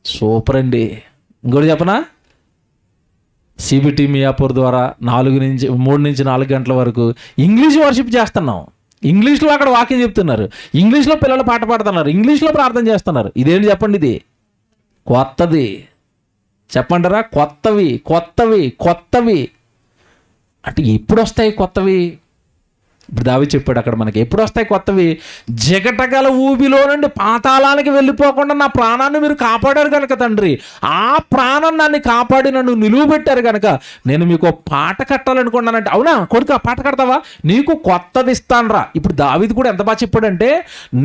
సూపర్ అండి. ఇంకోటి చెప్పనా? సిబిటి మియాపూర్ ద్వారా 3 నుంచి 4 గంటల వరకు ఇంగ్లీష్ వర్షిప్ చేస్తున్నాం. ఇంగ్లీష్లో అక్కడ వాక్యం చెప్తున్నారు, ఇంగ్లీష్లో పిల్లలు పాట పాడుతున్నారు, ఇంగ్లీష్లో ప్రార్థన చేస్తున్నారు. ఇదేంటి చెప్పండి? ఇది కొత్తది. చెప్పంటారా? కొత్తవి అంటే ఎప్పుడు వస్తాయి కొత్తవి? ఇప్పుడు దావీదు చెప్పాడు అక్కడ మనకి, ఎప్పుడు వస్తాయి కొత్తవి? జగటగల ఊబిలో నుండి పాతాళానికి వెళ్ళిపోకుండా నా ప్రాణాన్ని మీరు కాపాడారు కనుక తండ్రి, ఆ ప్రాణం నన్ను కాపాడి నన్ను నిలువబెట్టారు కనుక నేను మీకు పాట కట్టాలనుకున్నానంటే, అవునా కొడుకు పాట కడతావా? నీకు కొత్తది ఇస్తానురా. ఇప్పుడు దావీదు కూడా ఎంత బాగా చెప్పాడంటే,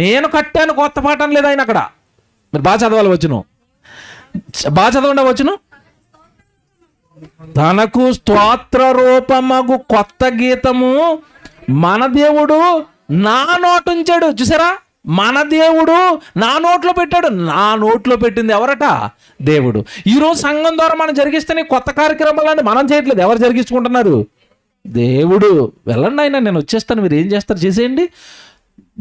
నేను కట్టాను కొత్త పాట అని లేదు ఆయన అక్కడ. మీరు బాగా చదవాలి వచ్చును, బాగా చదవండి వచ్చును. తనకు స్తోత్ర రూపమగు కొత్త గీతము మన దేవుడు నా నోటు ఉంచాడు. చూసారా? మన దేవుడు నా నోట్లో పెట్టాడు. నా నోట్లో పెట్టింది ఎవరట? దేవుడు. ఈరోజు సంఘం ద్వారా మనం జరిగిస్తేనే కొత్త కార్యక్రమాలని మనం చేయట్లేదు. ఎవరు జరిగించుకుంటున్నారు? దేవుడు. వెళ్ళండి ఆయన, నేను వచ్చేస్తాను, మీరు ఏం చేస్తారు చేసేయండి.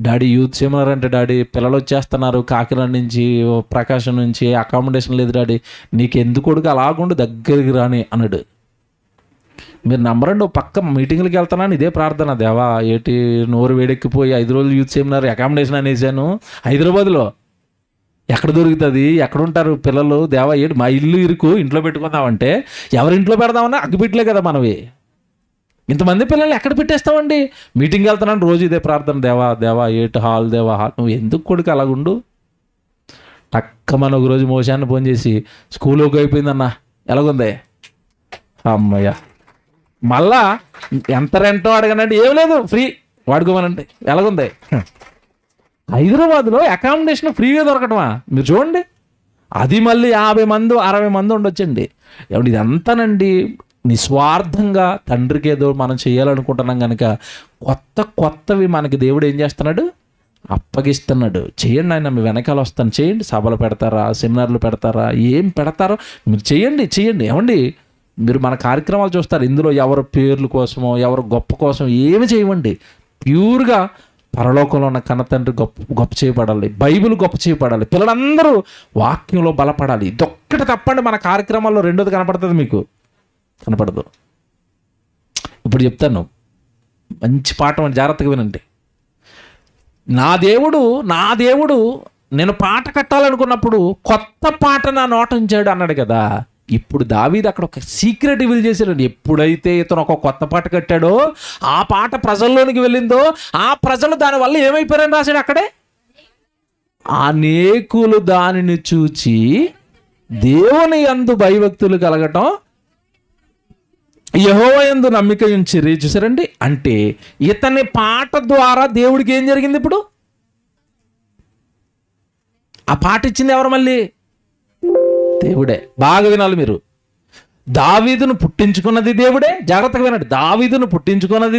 డాడీ యూత్ సెమినార్ అంటే, డాడీ పిల్లలు వచ్చేస్తున్నారు కాకినాడ నుంచి, ప్రకాశం నుంచి, అకామిడేషన్ లేదు డాడీ, నీకెందుకు కొడుకు అలాగుండు, దగ్గరికి రాని అన్నాడు. మీరు నమ్మరండి, పక్క మీటింగ్లకి వెళ్తున్నాను ఇదే ప్రార్థన, దేవా ఏటి నోరు వేడెక్కిపోయి 5 రోజులు యూత్ సెమినార్ అకామిడేషన్ అనేసాను హైదరాబాద్లో. ఎక్కడ దొరుకుతుంది? ఎక్కడుంటారు పిల్లలు? దేవా ఏటి మా ఇల్లు ఇరుకు, ఇంట్లో పెట్టుకుందామంటే ఎవరి ఇంట్లో పెడదామన్నా అగ్గిపెట్టలే కదా మనవి. ఇంతమంది పిల్లల్ని ఎక్కడ పెట్టేస్తామండి? మీటింగ్కి వెళ్తున్నాను రోజు ఇదే ప్రార్థన, దేవా ఏటు హాల్, దేవా హాల్. నువ్వు ఎందుకు కొడుకు అలాగుండు? టక్కమని ఒక రోజు మోసాన్ని ఫోన్ చేసి, స్కూల్ ఓకే అయిపోయిందన్న, ఎలాగుంది? అమ్మయ్య, మళ్ళా ఎంత రెంటో అడగనండి, ఏం లేదు ఫ్రీ వాడుకోమనండి, ఎలాగుంది? హైదరాబాద్లో అకామిడేషన్ ఫ్రీగా దొరకటమా? మీరు చూడండి. అది మళ్ళీ 50 మంది 60 మంది ఉండొచ్చండి. ఏమండి ఇదంతానండి నిస్వార్థంగా తండ్రికి ఏదో మనం చేయాలనుకుంటున్నాం కనుక కొత్తవి మనకి దేవుడు ఏం చేస్తున్నాడు? అప్పగిస్తున్నాడు. చేయండి ఆయన, మీ వెనకాల వస్తాను, చేయండి. సభలు పెడతారా, సెమినార్లు పెడతారా, ఏం పెడతారో మీరు చేయండి. ఏమండి మీరు మన కార్యక్రమాలు చూస్తారు, ఇందులో ఎవరు పేర్ల కోసమో ఎవరు గొప్ప కోసం ఏమి చేయమండి. ప్యూర్గా పరలోకంలో ఉన్న కన్నతండ్రి గొప్ప చేయబడాలి, బైబిల్ గొప్ప చేయబడాలి, పిల్లలందరూ వాక్యంలో బలపడాలి. ఇదొక్కటి తప్పండి మన కార్యక్రమాల్లో రెండోది కనపడుతుంది మీకు, కనపడదు. ఇప్పుడు చెప్తాను, మంచి పాఠం, జాగ్రత్తగా వినండి. నా దేవుడు నేను పాట కట్టాలనుకున్నప్పుడు కొత్త పాట నా నోట ఉంచాడు అన్నాడు కదా. ఇప్పుడు దావీదు అక్కడ ఒక సీక్రెట్ రివీల్ చేశాడు. ఎప్పుడైతే ఇతను ఒక కొత్త పాట కట్టాడో, ఆ పాట ప్రజల్లోనికి వెళ్ళిందో, ఆ ప్రజలు దానివల్ల ఏమైపోయారని రాశాడు అక్కడే. అనేకులు దానిని చూచి దేవుని యందు భయభక్తులు కలగటం, యెహోవా యందు నమ్మిక ఉంచిరి. చూసారండి, అంటే ఇతని పాట ద్వారా దేవుడికి ఏం జరిగింది? ఇప్పుడు ఆ పాట ఇచ్చింది ఎవరు? మళ్ళీ దేవుడే. బాగా వినాలి మీరు. దావీదును పుట్టించుకున్నది దేవుడే. జాగ్రత్తగా వినండి. దావీదును పుట్టించుకున్నది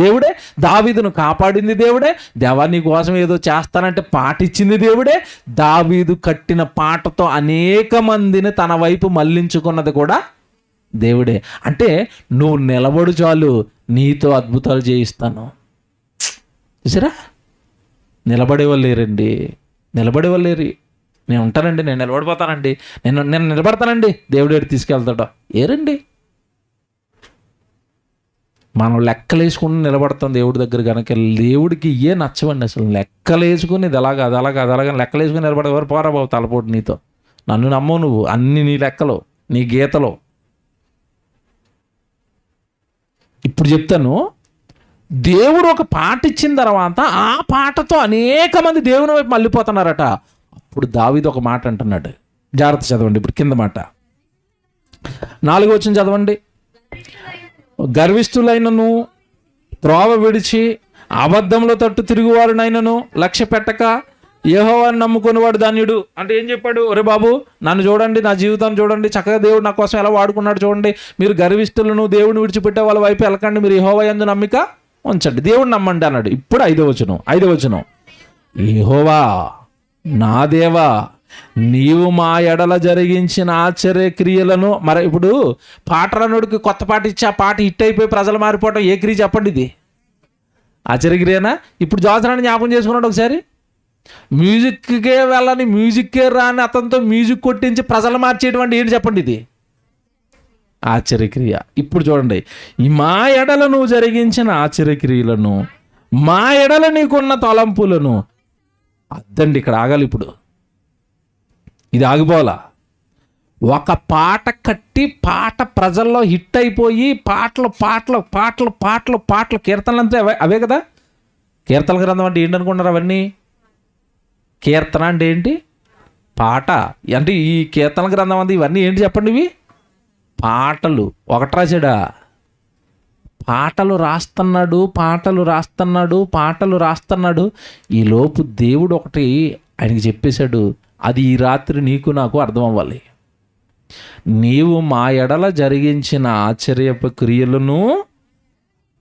దేవుడే. దావీదును కాపాడింది దేవుడే. దేవా నీ కోసం ఏదో చేస్తానంటే పాట ఇచ్చింది దేవుడే. దావీదు కట్టిన పాటతో అనేక మందిని తన వైపు మళ్ళించుకున్నది కూడా దేవుడే. అంటే నువ్వు నిలబడు చాలు, నీతో అద్భుతాలు చేయిస్తాను. చూసారా, నిలబడేవాళ్ళు లేరండి, నిలబడేవాళ్ళు లేరు. నేను ఉంటానండి, నేను నిలబడిపోతానండి, నేను నిలబడతానండి, దేవుడు ఏడు తీసుకెళ్తాడో ఏరండి. మనం లెక్కలేసుకుని నిలబడతాం దేవుడి దగ్గర కనుక. దేవుడికి ఏ నచ్చవండి అసలు. లెక్కలేసుకుని ఇది అలాగా అది అలాగా లెక్కలేసుకుని నిలబడేవారు పోరా బాబు తలపోటు నీతో. నన్ను నమ్మవు నువ్వు, అన్ని నీ లెక్కలో, నీ గీతలో. ఇప్పుడు చెప్తాను, దేవుడు ఒక పాట ఇచ్చిన తర్వాత ఆ పాటతో అనేక మంది దేవుని వైపు మళ్ళీపోతున్నారట. అప్పుడు దావీదు ఒక మాట అంటున్నాడు, జాగ్రత్త చదవండి. ఇప్పుడు కింద మాట 4వ వచనం చదవండి. గర్విష్ఠులైనను, త్రోవ విడిచి అబద్ధంలో తట్టు తిరుగువారునైనను లక్ష్య పెట్టక యెహోవాను నమ్ముకునేవాడు ధన్యుడు. అంటే ఏం చెప్పాడు? ఒరే బాబు, నన్ను చూడండి, నా జీవితం చూడండి, చక్కగా దేవుడు నా కోసం ఎలా వాడుకున్నాడు చూడండి. మీరు గర్విష్ఠులను, దేవుడిని విడిచిపెట్టే వాళ్ళ వైపు వెళ్ళకండి, మీరు యెహోవా యందు నమ్మిక ఉంచండి, దేవుడు నమ్మండి అన్నాడు. ఇప్పుడు 5వ వచనం. యెహోవా నా దేవా, నీవు మా ఎడల జరిగించిన ఆశ్చర్య క్రియలను. మరి ఇప్పుడు పాటలనుడికి కొత్త పాట ఇచ్చి ఆ పాట హిట్ అయిపోయి ప్రజలు మారిపోవటం ఏ క్రియ చెప్పండి? ఇది ఆశ్చర్యక్రియనా? ఇప్పుడు జోసనాన్ని జ్ఞాపకం చేసుకున్నాడు ఒకసారి. మ్యూజిక్కే వెళ్ళని, మ్యూజిక్కే రాని అతనితో మ్యూజిక్ కొట్టించి ప్రజలు మార్చేటువంటి ఏంటి చెప్పండి? ఇది ఆశ్చర్యక్రియ. ఇప్పుడు చూడండి, ఈ మా ఎడల నువ్వు జరిగించిన ఆశ్చర్యక్రియలను, మా ఎడల నీకున్న తలంపులను. అద్దండి, ఇక్కడ ఆగాలి. ఇప్పుడు ఇది ఆగిపోవాలా? ఒక పాట కట్టి పాట ప్రజల్లో హిట్ అయిపోయి పాటలు కీర్తనలు అంతే అవే కదా. కీర్తన గ్రంథం అంటే ఏంటనుకుంటున్నారు? అవన్నీ కీర్తన అంటే ఏంటి? పాట. అంటే ఈ కీర్తన గ్రంథం అంతా ఇవన్నీ ఏంటి చెప్పండి? ఇవి పాటలు. ఒకటి రాశాడా? పాటలు రాస్తున్నాడు. ఈ లోపు దేవుడు ఒకటి ఆయనకి చెప్పేశాడు. అది ఈ రాత్రి నీకు నాకు అర్థం అవ్వాలి. నీవు మా ఎడల జరిగించిన ఆశ్చర్యపు క్రియలను,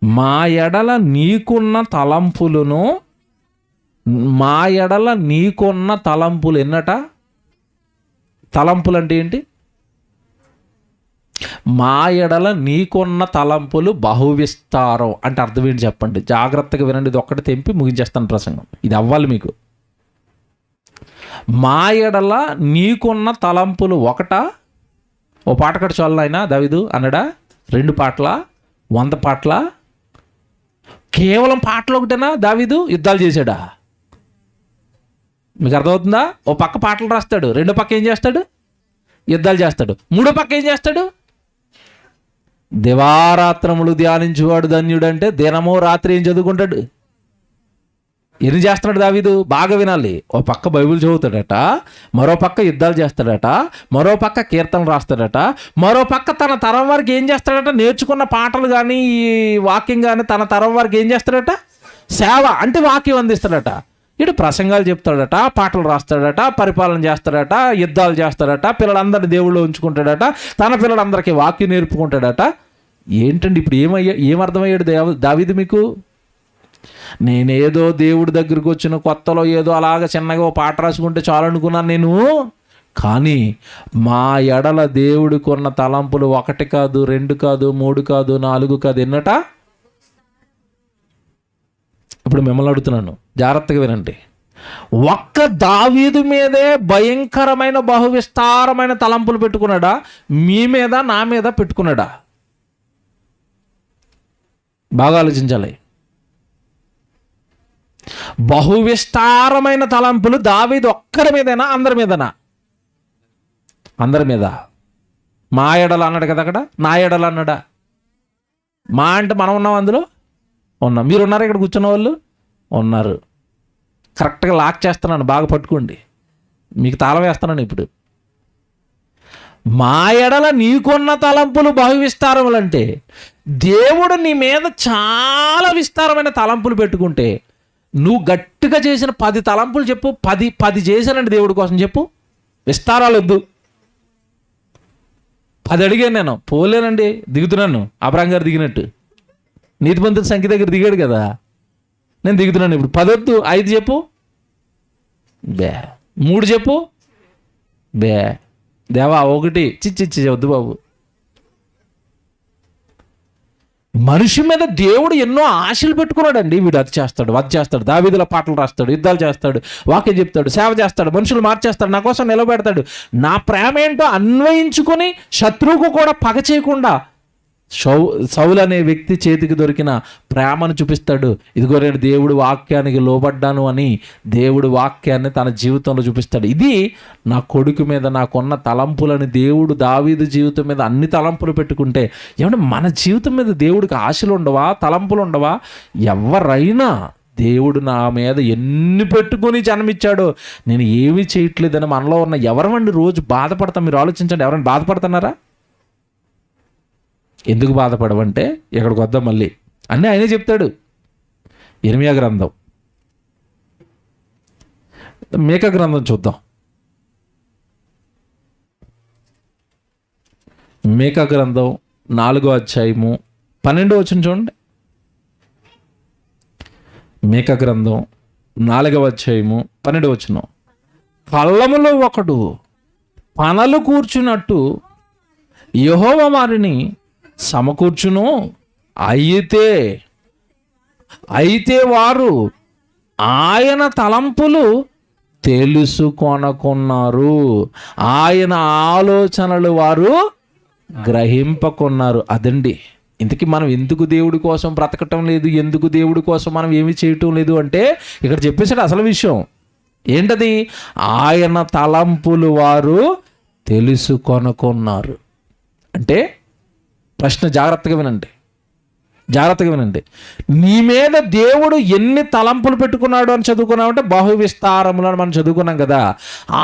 మా ఎడల నీకున్న తలంపులను, మా ఎడల నీకున్న తలంపులు. ఎన్నట? తలంపులు అంటే ఏంటి? మా ఎడల నీకున్న తలంపులు బహువిస్తారం అంటే అర్థం ఏంటి చెప్పండి? జాగ్రత్తగా వినండి. ఇది ఒక్కటి తెంపి ముగించేస్తాను ప్రసంగం. ఇది అవ్వాలి మీకు. మా ఎడల నీకున్న తలంపులు ఒకటా? ఓ పాట కట్టు చాలు ఆయన దావీదు అన్నాడా? 2 పాటలా? 100 పాటలా? కేవలం పాటలు ఒకటేనా? దావీదు యుద్ధాలు చేశాడా? మీకు అర్థమవుతుందా? ఓ పక్క పాటలు రాస్తాడు, రెండో పక్క ఏం చేస్తాడు? యుద్ధాలు చేస్తాడు. మూడో పక్క ఏం చేస్తాడు? దివారాత్రములు ధ్యానించువాడు ధన్యుడు. అంటే దినమో రాత్రి ఏం చదువుకుంటాడు? ఎన్ని చేస్తున్నాడు దావీదు? బాగా వినాలి. ఓ పక్క బైబిల్ చదువుతాడట, మరో పక్క యుద్ధాలు చేస్తాడట, మరో పక్క కీర్తనలు రాస్తాడట, మరో పక్క తన తరం వారికి ఏం చేస్తాడట? నేర్చుకున్న పాటలు కానీ ఈ వాక్యం కానీ తన తరం వారికి ఏం చేస్తాడట? సేవ అంటే వాక్యం అందిస్తాడట. ఇటు ప్రసంగాలు చెప్తాడట, పాటలు రాస్తాడట, పరిపాలన చేస్తాడట, యుద్ధాలు చేస్తాడట, పిల్లలందరినీ దేవుళ్ళు ఉంచుకుంటాడట, తన పిల్లలందరికీ వాక్యం నేర్పుకుంటాడట. ఏంటండి ఇప్పుడు ఏమర్థమయ్యాడు దావీదు మీకు? నేనేదో దేవుడి దగ్గరికి వచ్చిన కొత్తలో ఏదో అలాగ చిన్నగా ఓ పాట రాసుకుంటే చాలు అనుకున్నాను నేను. కానీ మా ఎడల దేవుడికి ఉన్న తలంపులు 1 కాదు, 2 కాదు, 3 కాదు, 4 కాదు. ఎన్నట? ఇప్పుడు మిమ్మల్ని అడుగుతున్నాను, జాగ్రత్తగా వినండి. ఒక్క దావీదు మీదే భయంకరమైన బహువిస్తారమైన తలంపులు పెట్టుకున్నాడా? మీ మీద నా మీద పెట్టుకున్నాడా? బాగా ఆలోచించాలి. బహువిస్తారమైన తలంపులు దావీదు ఒక్కరి మీదేనా, అందరి మీదనా? అందరి మీద. మా ఎడల అన్నాడు కదా అక్కడ, నా ఎడల అన్నాడా? మా అంటే మనం ఉన్నాం, అందులో ఉన్నాం. మీరు ఉన్నారు, ఇక్కడ కూర్చున్న వాళ్ళు ఉన్నారు. కరెక్ట్గా లాక్ చేస్తున్నాను, బాగా పట్టుకోండి. మీకు తాళం వేస్తున్నాను ఇప్పుడు. మా ఎడల నీకున్న తలంపులు బహువిస్తారములు అంటే దేవుడు నీ మీద చాలా విస్తారమైన తలంపులు పెట్టుకుంటే నువ్వు గట్టిగా చేసిన 10 తలంపులు చెప్పు. 10 చేశానండి దేవుడి కోసం చెప్పు. విస్తారాలు వద్దు. 10 అడిగాను నేను, పోలేనండి, దిగుతున్నాను. అబ్రాహం గారు దిగినట్టు నీతిమంతుల సంఖ్య దగ్గర దిగాడు కదా, నేను దిగుతున్నాను ఇప్పుడు. 10 వద్దు, 5 చెప్పు. బే 3 చెప్పు. బే దేవా 1 చిచ్చి వద్దు బాబు. మనిషి మీద దేవుడు ఎన్నో ఆశలు పెట్టుకున్నాడండి. వీడు అది చేస్తాడు, అది చేస్తాడు, దావీదుల పాటలు రాస్తాడు, యుద్ధాలు చేస్తాడు, వాక్యం చెప్తాడు, సేవ చేస్తాడు, మనుషులు మార్చేస్తాడు, నా కోసం నిలబెడతాడు, నా ప్రేమ ఏంటో అన్వయించుకొని శత్రువుకు కూడా పగ చేయకుండా సౌలు అనే వ్యక్తి చేతికి దొరికిన ప్రేమను చూపిస్తాడు. ఇదిగో నేను దేవుడి వాక్యానికి లోబడ్డాను అని దేవుడి వాక్యాన్ని తన జీవితంలో చూపిస్తాడు. ఇది నా కొడుకు మీద నాకున్న తలంపులని దేవుడు దావీదు జీవితం మీద అన్ని తలంపులు పెట్టుకుంటే, ఏమంటే మన జీవితం మీద దేవుడికి ఆశలు ఉండవా, తలంపులు ఉండవా? ఎవరైనా దేవుడు నా మీద ఎన్ని పెట్టుకొని జన్మించాడో నేను ఏమీ చేయట్లేదని మనలో ఉన్న ఎవరమండి రోజు బాధపడతాం? మీరు ఆలోచించండి, ఎవరైనా బాధపడుతున్నారా? ఎందుకు బాధపడవంటే ఇక్కడికి వద్దాం మళ్ళీ, అన్నీ ఆయనే చెప్తాడు. ఇర్మీయా గ్రంథం, మీకా గ్రంథం చూద్దాం. మీకా గ్రంథం 4వ అధ్యాయము 12వ వచనం చూడండి. మీకా గ్రంథం 4వ అధ్యాయము 12వ వచనం. కళ్ళములో ఒకడు పనలు కూర్చున్నట్టు యెహోవా వారిని సమకూర్చును, అయితే వారు ఆయన తలంపులు తెలుసుకొనకున్నారు, ఆయన ఆలోచనలు వారు గ్రహింపకున్నారు. అదండి. ఇంతకీ మనం ఎందుకు దేవుడి కోసం బ్రతకటం లేదు, ఎందుకు దేవుడి కోసం మనం ఏమి చేయటం లేదు అంటే ఇక్కడ చెప్పేసాడు అసలు విషయం ఏంటది? ఆయన తలంపులు వారు తెలుసుకొనకున్నారు. అంటే ప్రశ్న జాగ్రత్తగా వినండి. నీ మీద దేవుడు ఎన్ని తలంపులు పెట్టుకున్నాడు అని చదువుకున్నామంటే బహు విస్తారములు అని మనం చదువుకున్నాం కదా.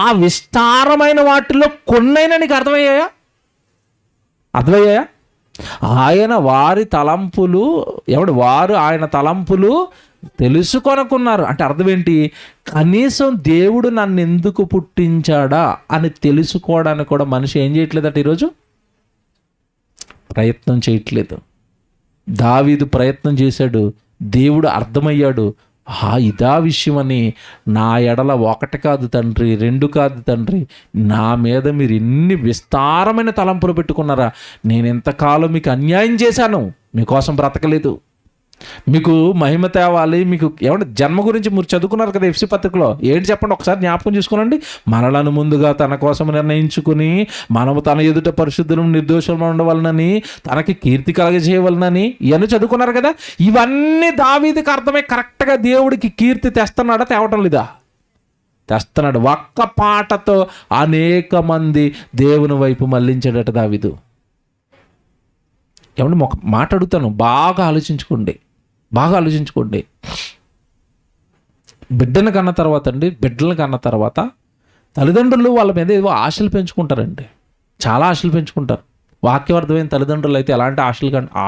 ఆ విస్తారమైన వాటిలో కొన్నైనా నీకు అర్థమయ్యాయా? ఆయన తలంపులు తెలుసుకొనకున్నారు అంటే అర్థం ఏంటి? కనీసం దేవుడు నన్ను ఎందుకు పుట్టించాడా అని తెలుసుకోవడానికి కూడా మనిషి ఏం చేయట్లేదట ఈరోజు? ప్రయత్నం చేయట్లేదు. దావీదు ప్రయత్నం చేశాడు, దేవుడు అర్థమయ్యాడు. ఇదా విషయం అని, నా ఎడల 1 కాదు తండ్రి, 2 కాదు తండ్రి, నా మీద మీరు ఎన్ని విస్తారమైన తలంపులు పెట్టుకున్నారా? నేను ఎంతకాలం మీకు అన్యాయం చేశాను, మీకోసం బ్రతకలేదు, మీకు మహిమ తేవాలి, మీకు ఏమంటే జన్మ గురించి మీరు చదువుకున్నారు కదా ఎఫ్సి పత్రికలో. ఏంటి చెప్పండి, ఒకసారి జ్ఞాపకం చేసుకోనండి. మనలను ముందుగా తన కోసం నిర్ణయించుకుని మనము తన ఎదుట పరిశుద్ధులను నిర్దోషులను ఉండవలనని, తనకి కీర్తి కలగజేయవలనని ఇవన్నీ చదువుకున్నారు కదా. ఇవన్నీ దావీదుకి అర్థమై కరెక్ట్గా దేవుడికి కీర్తి తెస్తున్నాడా, తేవటం లేదా? తెస్తున్నాడు. ఒక్క పాటతో అనేక మంది దేవుని వైపు మళ్ళించాడట దావీదు. ఏమంటే ఒక మాట అడుగుతాను, బాగా ఆలోచించుకోండి. బిడ్డలను కన్న తర్వాత తల్లిదండ్రులు వాళ్ళ మీద ఏదో ఆశలు పెంచుకుంటారండి, చాలా ఆశలు పెంచుకుంటారు. వాక్యవర్ధమైన తల్లిదండ్రులు అయితే ఎలాంటి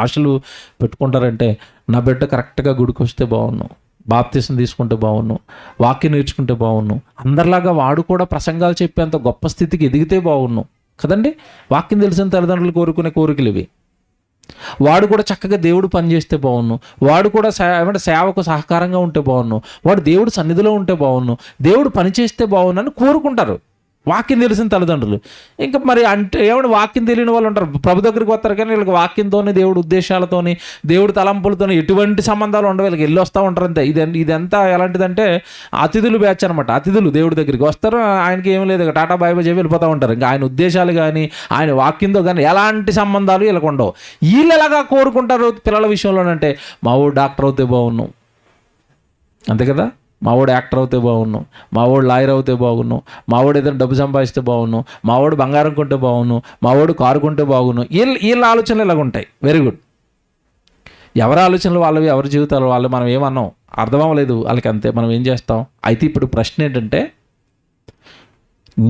ఆశలు పెట్టుకుంటారంటే, నా బిడ్డ కరెక్ట్గా గుడికి వస్తే బాగున్ను, బాప్తీసం తీసుకుంటే బాగున్ను, వాక్యం నేర్చుకుంటే బాగున్ను, అందరిలాగా వాడు కూడా ప్రసంగాలు చెప్పేంత గొప్ప స్థితికి ఎదిగితే బాగున్ను కదండి. వాక్యం తెలిసిన తల్లిదండ్రులు కోరుకునే కోరికలు ఇవి. వాడు కూడా చక్కగా దేవుడు పనిచేస్తే బాగున్ను, వాడు కూడా సేవకు సహకారంగా ఉంటే బాగున్ను, వాడు దేవుడు సన్నిధిలో ఉంటే బాగున్ను, దేవుడు పని చేస్తే బాగున్ను అని కోరుకుంటారు. వాక్యం తెలిసిన తల్లిదండ్రులు. ఇంకా మరి అంటే ఏమంటే వాక్యం తెలియని వాళ్ళు ఉంటారు, ప్రభు దగ్గరికి వస్తారు కానీ వీళ్ళకి వాక్యంతోని, దేవుడి ఉద్దేశాలతోని, దేవుడి తలంపులతోని ఎటువంటి సంబంధాలు ఉండవు, వీళ్ళకి వెళ్ళి వస్తూ ఉంటారు అంతే. ఇదంతా ఎలాంటిదంటే అతిథులు బ్యాచ్ అనమాట. అతిథులు దేవుడి దగ్గరికి వస్తారు, ఆయనకి ఏం లేదు, టాటా బాయ్ బాయ్ చెప్పి వెళ్ళిపోతూ ఉంటారు. ఇంకా ఆయన ఉద్దేశాలు కానీ ఆయన వాక్యంతో కానీ ఎలాంటి సంబంధాలు వీళ్ళకి ఉండవు. వీళ్ళు ఎలాగా కోరుకుంటారు పిల్లల విషయంలోనంటే, మా ఊరు డాక్టర్ అవుతే బాగున్నాం, అంతే కదా, మా వాడు యాక్టర్ అవుతే బాగున్నాం, మా వాడు లాయర్ అవుతే బాగున్నాం, మా వాడు ఏదైనా డబ్బు సంపాదిస్తే బాగున్నాం, మా వాడు బంగారం కొంటే బాగున్నాం, మా వాడు కారు కొంటే బాగున్నాం. వీళ్ళ ఆలోచనలు ఇలాగ ఉంటాయి. Very good. ఎవరి ఆలోచనలు వాళ్ళవి, ఎవరి జీవితాలు వాళ్ళు. మనం ఏమన్నాం అర్థం అవ్వలేదు వాళ్ళకి, అంతే. మనం ఏం చేస్తాం? అయితే ఇప్పుడు ప్రశ్న ఏంటంటే,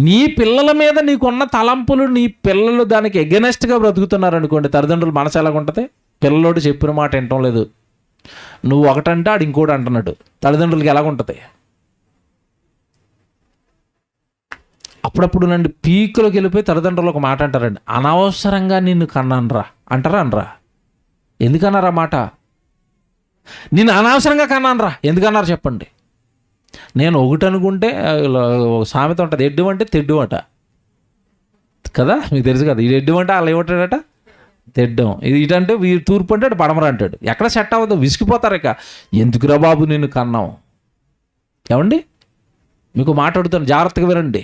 నీ పిల్లల మీద నీకున్న తలంపులు, నీ పిల్లలు దానికి ఎగనెస్ట్గా బ్రతుకుతున్నారు అనుకోండి, తల్లిదండ్రులు మనసు ఎలాగుంటుంది? పిల్లలోడు చెప్పిన మాట వినటం లేదు, నువ్వు ఒకటంటే ఆడు ఇంకోటి అంటున్నాడు, తల్లిదండ్రులకి ఎలాగుంటుంది? అప్పుడప్పుడు నండి పీకులోకి వెళ్ళిపోయి తల్లిదండ్రులు ఒక మాట అంటారండి, అనవసరంగా నిన్ను కన్నానరా అంటారా? అనరా? ఎందుకన్నారా మాట? నిన్ను అనవసరంగా కన్నానరా ఎందుకన్నారు చెప్పండి. నేను ఒకటి అనుకుంటే సామెత ఉంటుంది, ఎడ్డు అంటే తెడ్డు అట కదా, మీకు తెలుసు కదా. ఇది ఎడ్డు అంటే వాళ్ళు ఏమంటాడట, తెడ్డం. ఇది ఇటంటే తూర్పు అంటే అటు పడమర అంటాడు. ఎక్కడ సెట్ అవ్వదు, విసిగిపోతారు. ఇక ఎందుకురా బాబు నిన్ను కన్నాం. ఏమండి, మీకు మాట్లాడుతాను, జాగ్రత్తగా వినండి.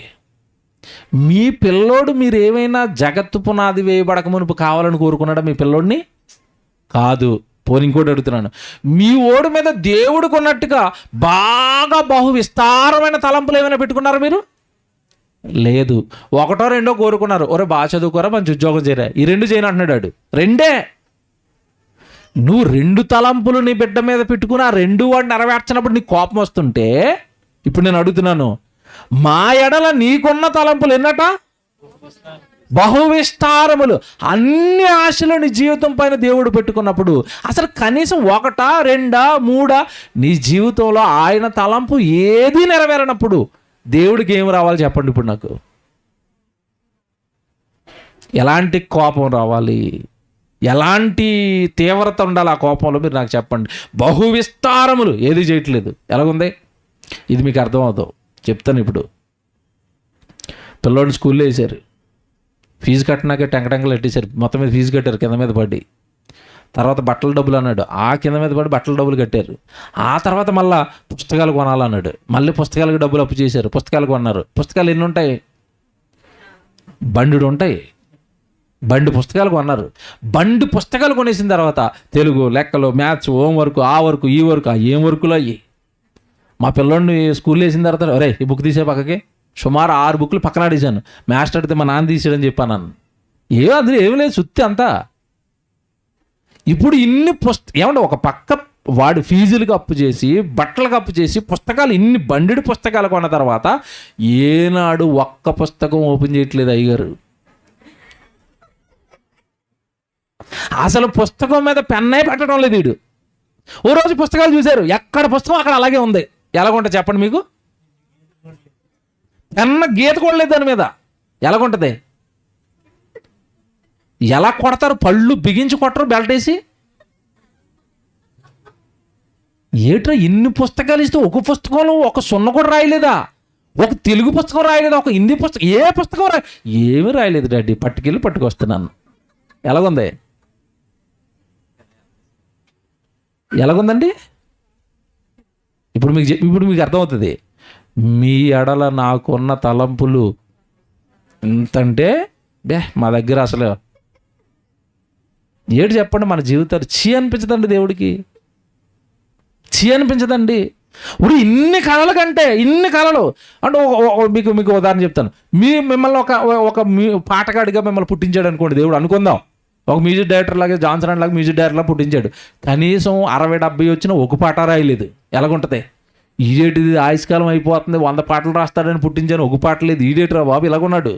మీ పిల్లోడు మీరు ఏమైనా జగత్తు పునాది వేయబడక మునుపు కావాలని కోరుకున్నాడా మీ పిల్లోడిని? కాదు. పోనీ ఇంకోటి అడుగుతున్నాను, మీ ఓడి మీద దేవుడికి ఉన్నట్టుగా బాగా బహు విస్తారమైన తలంపులు ఏమైనా పెట్టుకున్నారా మీరు? లేదు. ఒకటో రెండో కోరుకున్నారు, ఒరే బాగా చదువుకోరా, మంచి ఉద్యోగం చేయరా, ఈ రెండు చేయను అంటున్నాడు. రెండే. నువ్వు రెండు తలంపులు నీ బిడ్డ మీద పెట్టుకుని ఆ రెండు వాడు నెరవేర్చినప్పుడు నీకు కోపం వస్తుంటే, ఇప్పుడు నేను అడుగుతున్నాను, మా ఎడల నీకున్న తలంపులు ఎన్నట? బహువిస్తారములు. అన్ని ఆశలు నీ జీవితం పైన దేవుడు పెట్టుకున్నప్పుడు అసలు కనీసం ఒకటా రెండా మూడా నీ జీవితంలో ఆయన తలంపు ఏది నెరవేరనప్పుడు దేవుడికి ఏం రావాలి చెప్పండి? ఇప్పుడు నాకు ఎలాంటి కోపం రావాలి, ఎలాంటి తీవ్రత ఉండాలి ఆ కోపంలో మీరు నాకు చెప్పండి. బహువిస్తారములు ఏది చేయట్లేదు. ఎలాగుంది ఇది మీకు అర్థమవుతావు, చెప్తాను. ఇప్పుడు పిల్లోడిని స్కూల్లో వేసారు, ఫీజు కట్టినాక టెంకటెంకలు పెట్టేశారు, మొత్తం మీద ఫీజు కట్టారు కింద మీద పడి. తర్వాత బట్టల డబ్బులు అన్నాడు, ఆ కింద మీద పడి బట్టల డబ్బులు కట్టారు. ఆ తర్వాత మళ్ళీ పుస్తకాలు కొనాలన్నాడు, మళ్ళీ పుస్తకాలకు డబ్బులు అప్పు చేశారు, పుస్తకాలు కొన్నారు. పుస్తకాలు ఎన్ని ఉంటాయి? బండి ఉంటాయి. బండి పుస్తకాలు కొన్నారు. బండి పుస్తకాలు కొనేసిన తర్వాత తెలుగు, లెక్కలు, మ్యాథ్స్, హోంవర్క్, ఆ వర్క్, ఈ వర్క్, ఏం వర్కులు అయ్యి. మా పిల్లోడిని స్కూల్లో వేసిన తర్వాత, అరే ఈ బుక్ తీసే పక్కకి, సుమారు 6 బుక్లు పక్కన అడిగాను. మాస్టర్ అడిగితే మా నాన్న తీసాడని చెప్పాను. అందులో ఏమి లేదు, సుత్తి అంతా. ఇప్పుడు ఇన్ని ఏమంటే ఒక పక్క వాడు ఫీజులకు అప్పు చేసి, బట్టలకు అప్పు చేసి, పుస్తకాలు ఇన్ని బండి పుస్తకాలు కొన్న తర్వాత ఏనాడు ఒక్క పుస్తకం ఓపెన్ చేయట్లేదు అయ్యగారు. అసలు పుస్తకం మీద పెన్నే పెట్టడం లేదు వీడు. ఓ రోజు పుస్తకాలు చూశారు, ఎక్కడ పుస్తకం అక్కడ అలాగే ఉంది. ఎలాగుంటుంది చెప్పండి మీకు? పెన్న గీత కూడా లేదు దాని మీద. ఎలాగుంటుంది? ఎలా కొడతారు? పళ్ళు బిగించి కొట్టరు బెల్ట్ వేసి. ఏట్రా ఇన్ని పుస్తకాలు ఇస్తే ఒక పుస్తకంలో ఒక సున్న కూడా రాయలేదా? ఒక తెలుగు పుస్తకం రాయలేదా? ఒక హిందీ పుస్తకం, ఏ పుస్తకం ఏమీ రాయలేదు డాడీ, పట్టుకెళ్ళి పట్టుకొస్తున్నాను. ఎలాగుంది? ఎలాగుందండి? ఇప్పుడు మీకు అర్థమవుతుంది. మీ ఎడల నాకున్న తలంపులు ఎంతంటే మా దగ్గర అసలు ఏడు చెప్పండి, మన జీవితాలు చీ అనిపించదండి దేవుడికి, చీ అనిపించదండి. ఇప్పుడు ఇన్ని కళలు కంటే ఇన్ని కళలు అంటే మీకు ఉదాహరణ చెప్తాను. మిమ్మల్ని ఒక పాటగాడిగా మిమ్మల్ని పుట్టించాడు అనుకోండి దేవుడు, అనుకుందాం. ఒక మ్యూజిక్ డైరెక్టర్ లాగా, జాన్సన్ లాగా మ్యూజిక్ డైరెక్టర్లా పుట్టించాడు. కనీసం 60-70 వచ్చిన ఒక పాట రాయలేదు. ఎలాగుంటుంది? ఈడేటిది ఆయుష్కాలం అయిపోతుంది, 100 పాటలు రాస్తాడని పుట్టించాను, ఒక పాట లేదు. ఈడేటిరా బాబు ఇలాగున్నాడు.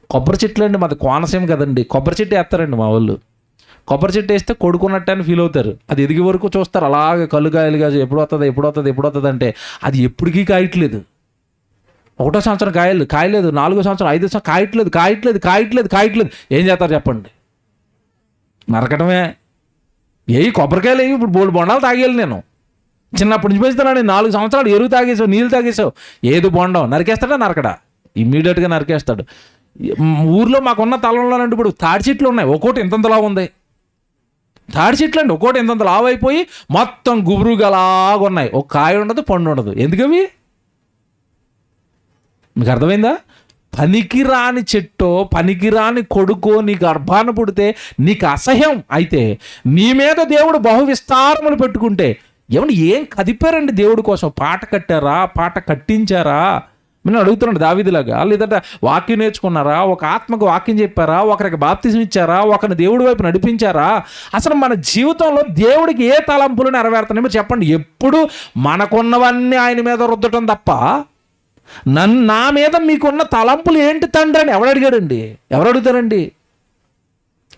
కొబ్బరి చెట్లు అండి, మాది కోనసీమ కదండి, కొబ్బరి చెట్టు వేస్తారండి మా వాళ్ళు. కొబ్బరి చెట్టు వేస్తే కొడుకున్నట్టు అని ఫీల్ అవుతారు. అది ఎదిగే వరకు చూస్తారు అలాగే కలుగాయలుగా, ఎప్పుడు వస్తుంది అంటే అది ఎప్పటికీ కాయట్లేదు. 1వ సంవత్సరం కాయలేదు, 4వ సంవత్సరం, 5వ సంవత్సరం కాయట్లేదు. ఏం చేస్తారు చెప్పండి? నరకటమే. కొబ్బరికాయలు ఇప్పుడు బోల్డ్ బొండాలు తాగేయాలి నేను. చిన్నప్పటి నుంచి పెంచుతున్నాడు. 4 సంవత్సరాలు ఎరువు తాగేసావు, నీళ్ళు తాగేసావు, ఏది బొండం నరికేస్తాడా? నరకడా? ఇమ్మీడియట్గా నరికేస్తాడు. ఊర్లో మాకున్న తలంలోనంటే ఇప్పుడు తాడి చెట్లు ఉన్నాయి, ఒక్కోటి ఇంతంతలా ఉంది. తాడి చెట్లు అండి ఒక్కోటి ఇంతంత లావు అయిపోయి మొత్తం గుబురుగలాగా ఉన్నాయి. ఒక కాయ ఉండదు, పండు ఉండదు. ఎందుకవి? మీకు అర్థమైందా? పనికిరాని చెట్టో పనికిరాని కొడుకో నీ గర్భాన పుడితే నీకు అసహ్యం అయితే నీ మీద దేవుడు బహు విస్తారములు పెట్టుకుంటే ఏమన్నా ఏం కదిపారండి దేవుడి కోసం? పాట కట్టారా? పాట కట్టించారా? నేను అడుగుతున్నాడు దావీదులాగా. లేదంటే వాక్యం నేర్చుకున్నారా? ఒక ఆత్మకు వాక్యం చెప్పారా? ఒకరికి బాప్తిజం ఇచ్చారా? ఒకరిని దేవుడి వైపు నడిపించారా? అసలు మన జీవితంలో దేవుడికి ఏ తలంపులు నెరవేరుతున్నాయి మీరు చెప్పండి. ఎప్పుడు మనకున్నవన్నీ ఆయన మీద రుద్దటం తప్ప నా మీద మీకున్న తలంపులు ఏంటి తండ్రి అని ఎవరు అడిగాడండి? ఎవరు అడుగుతారండి?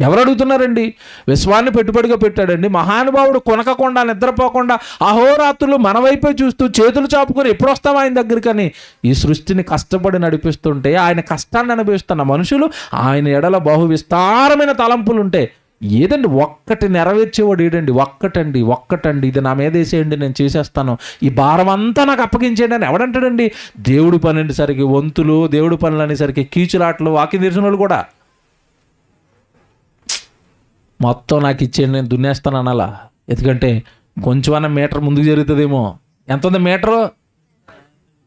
ఎవరు అడుగుతున్నారండి? విశ్వాన్ని పెట్టుబడిగా పెట్టాడండి మహానుభావుడు. కొనకకుండా నిద్రపోకుండా అహోరాత్రులు మన వైపే చూస్తూ చేతులు చాపుకొని ఎప్పుడు వస్తాం ఆయన దగ్గరికని ఈ సృష్టిని కష్టపడి నడిపిస్తుంటే ఆయన కష్టాన్ని అనుభవిస్తున్న మనుషులు ఆయన ఎడల బహు విస్తారమైన తలంపులు ఉంటే ఏదండి ఒక్కటి నెరవేర్చేవాడు ఏడండి? ఒక్కటండి ఇది నా మీద వేసేయండి, నేను చేసేస్తాను, ఈ భారం అంతా నాకు అప్పగించేయండి అని ఎవడంటాడండి? దేవుడి పని అనేసరికి వంతులు, దేవుడి పనులు అనేసరికి కీచులాటలు, వాక్యం తెలిసిన వాళ్ళు కూడా మొత్తం నాకు ఇచ్చేయండి, నేను దున్నేస్తాను అనాలా? ఎందుకంటే కొంచెమన్నా మీటర్ ముందుకు జరుగుతుందేమో. ఎంత ఉంది మీటరు?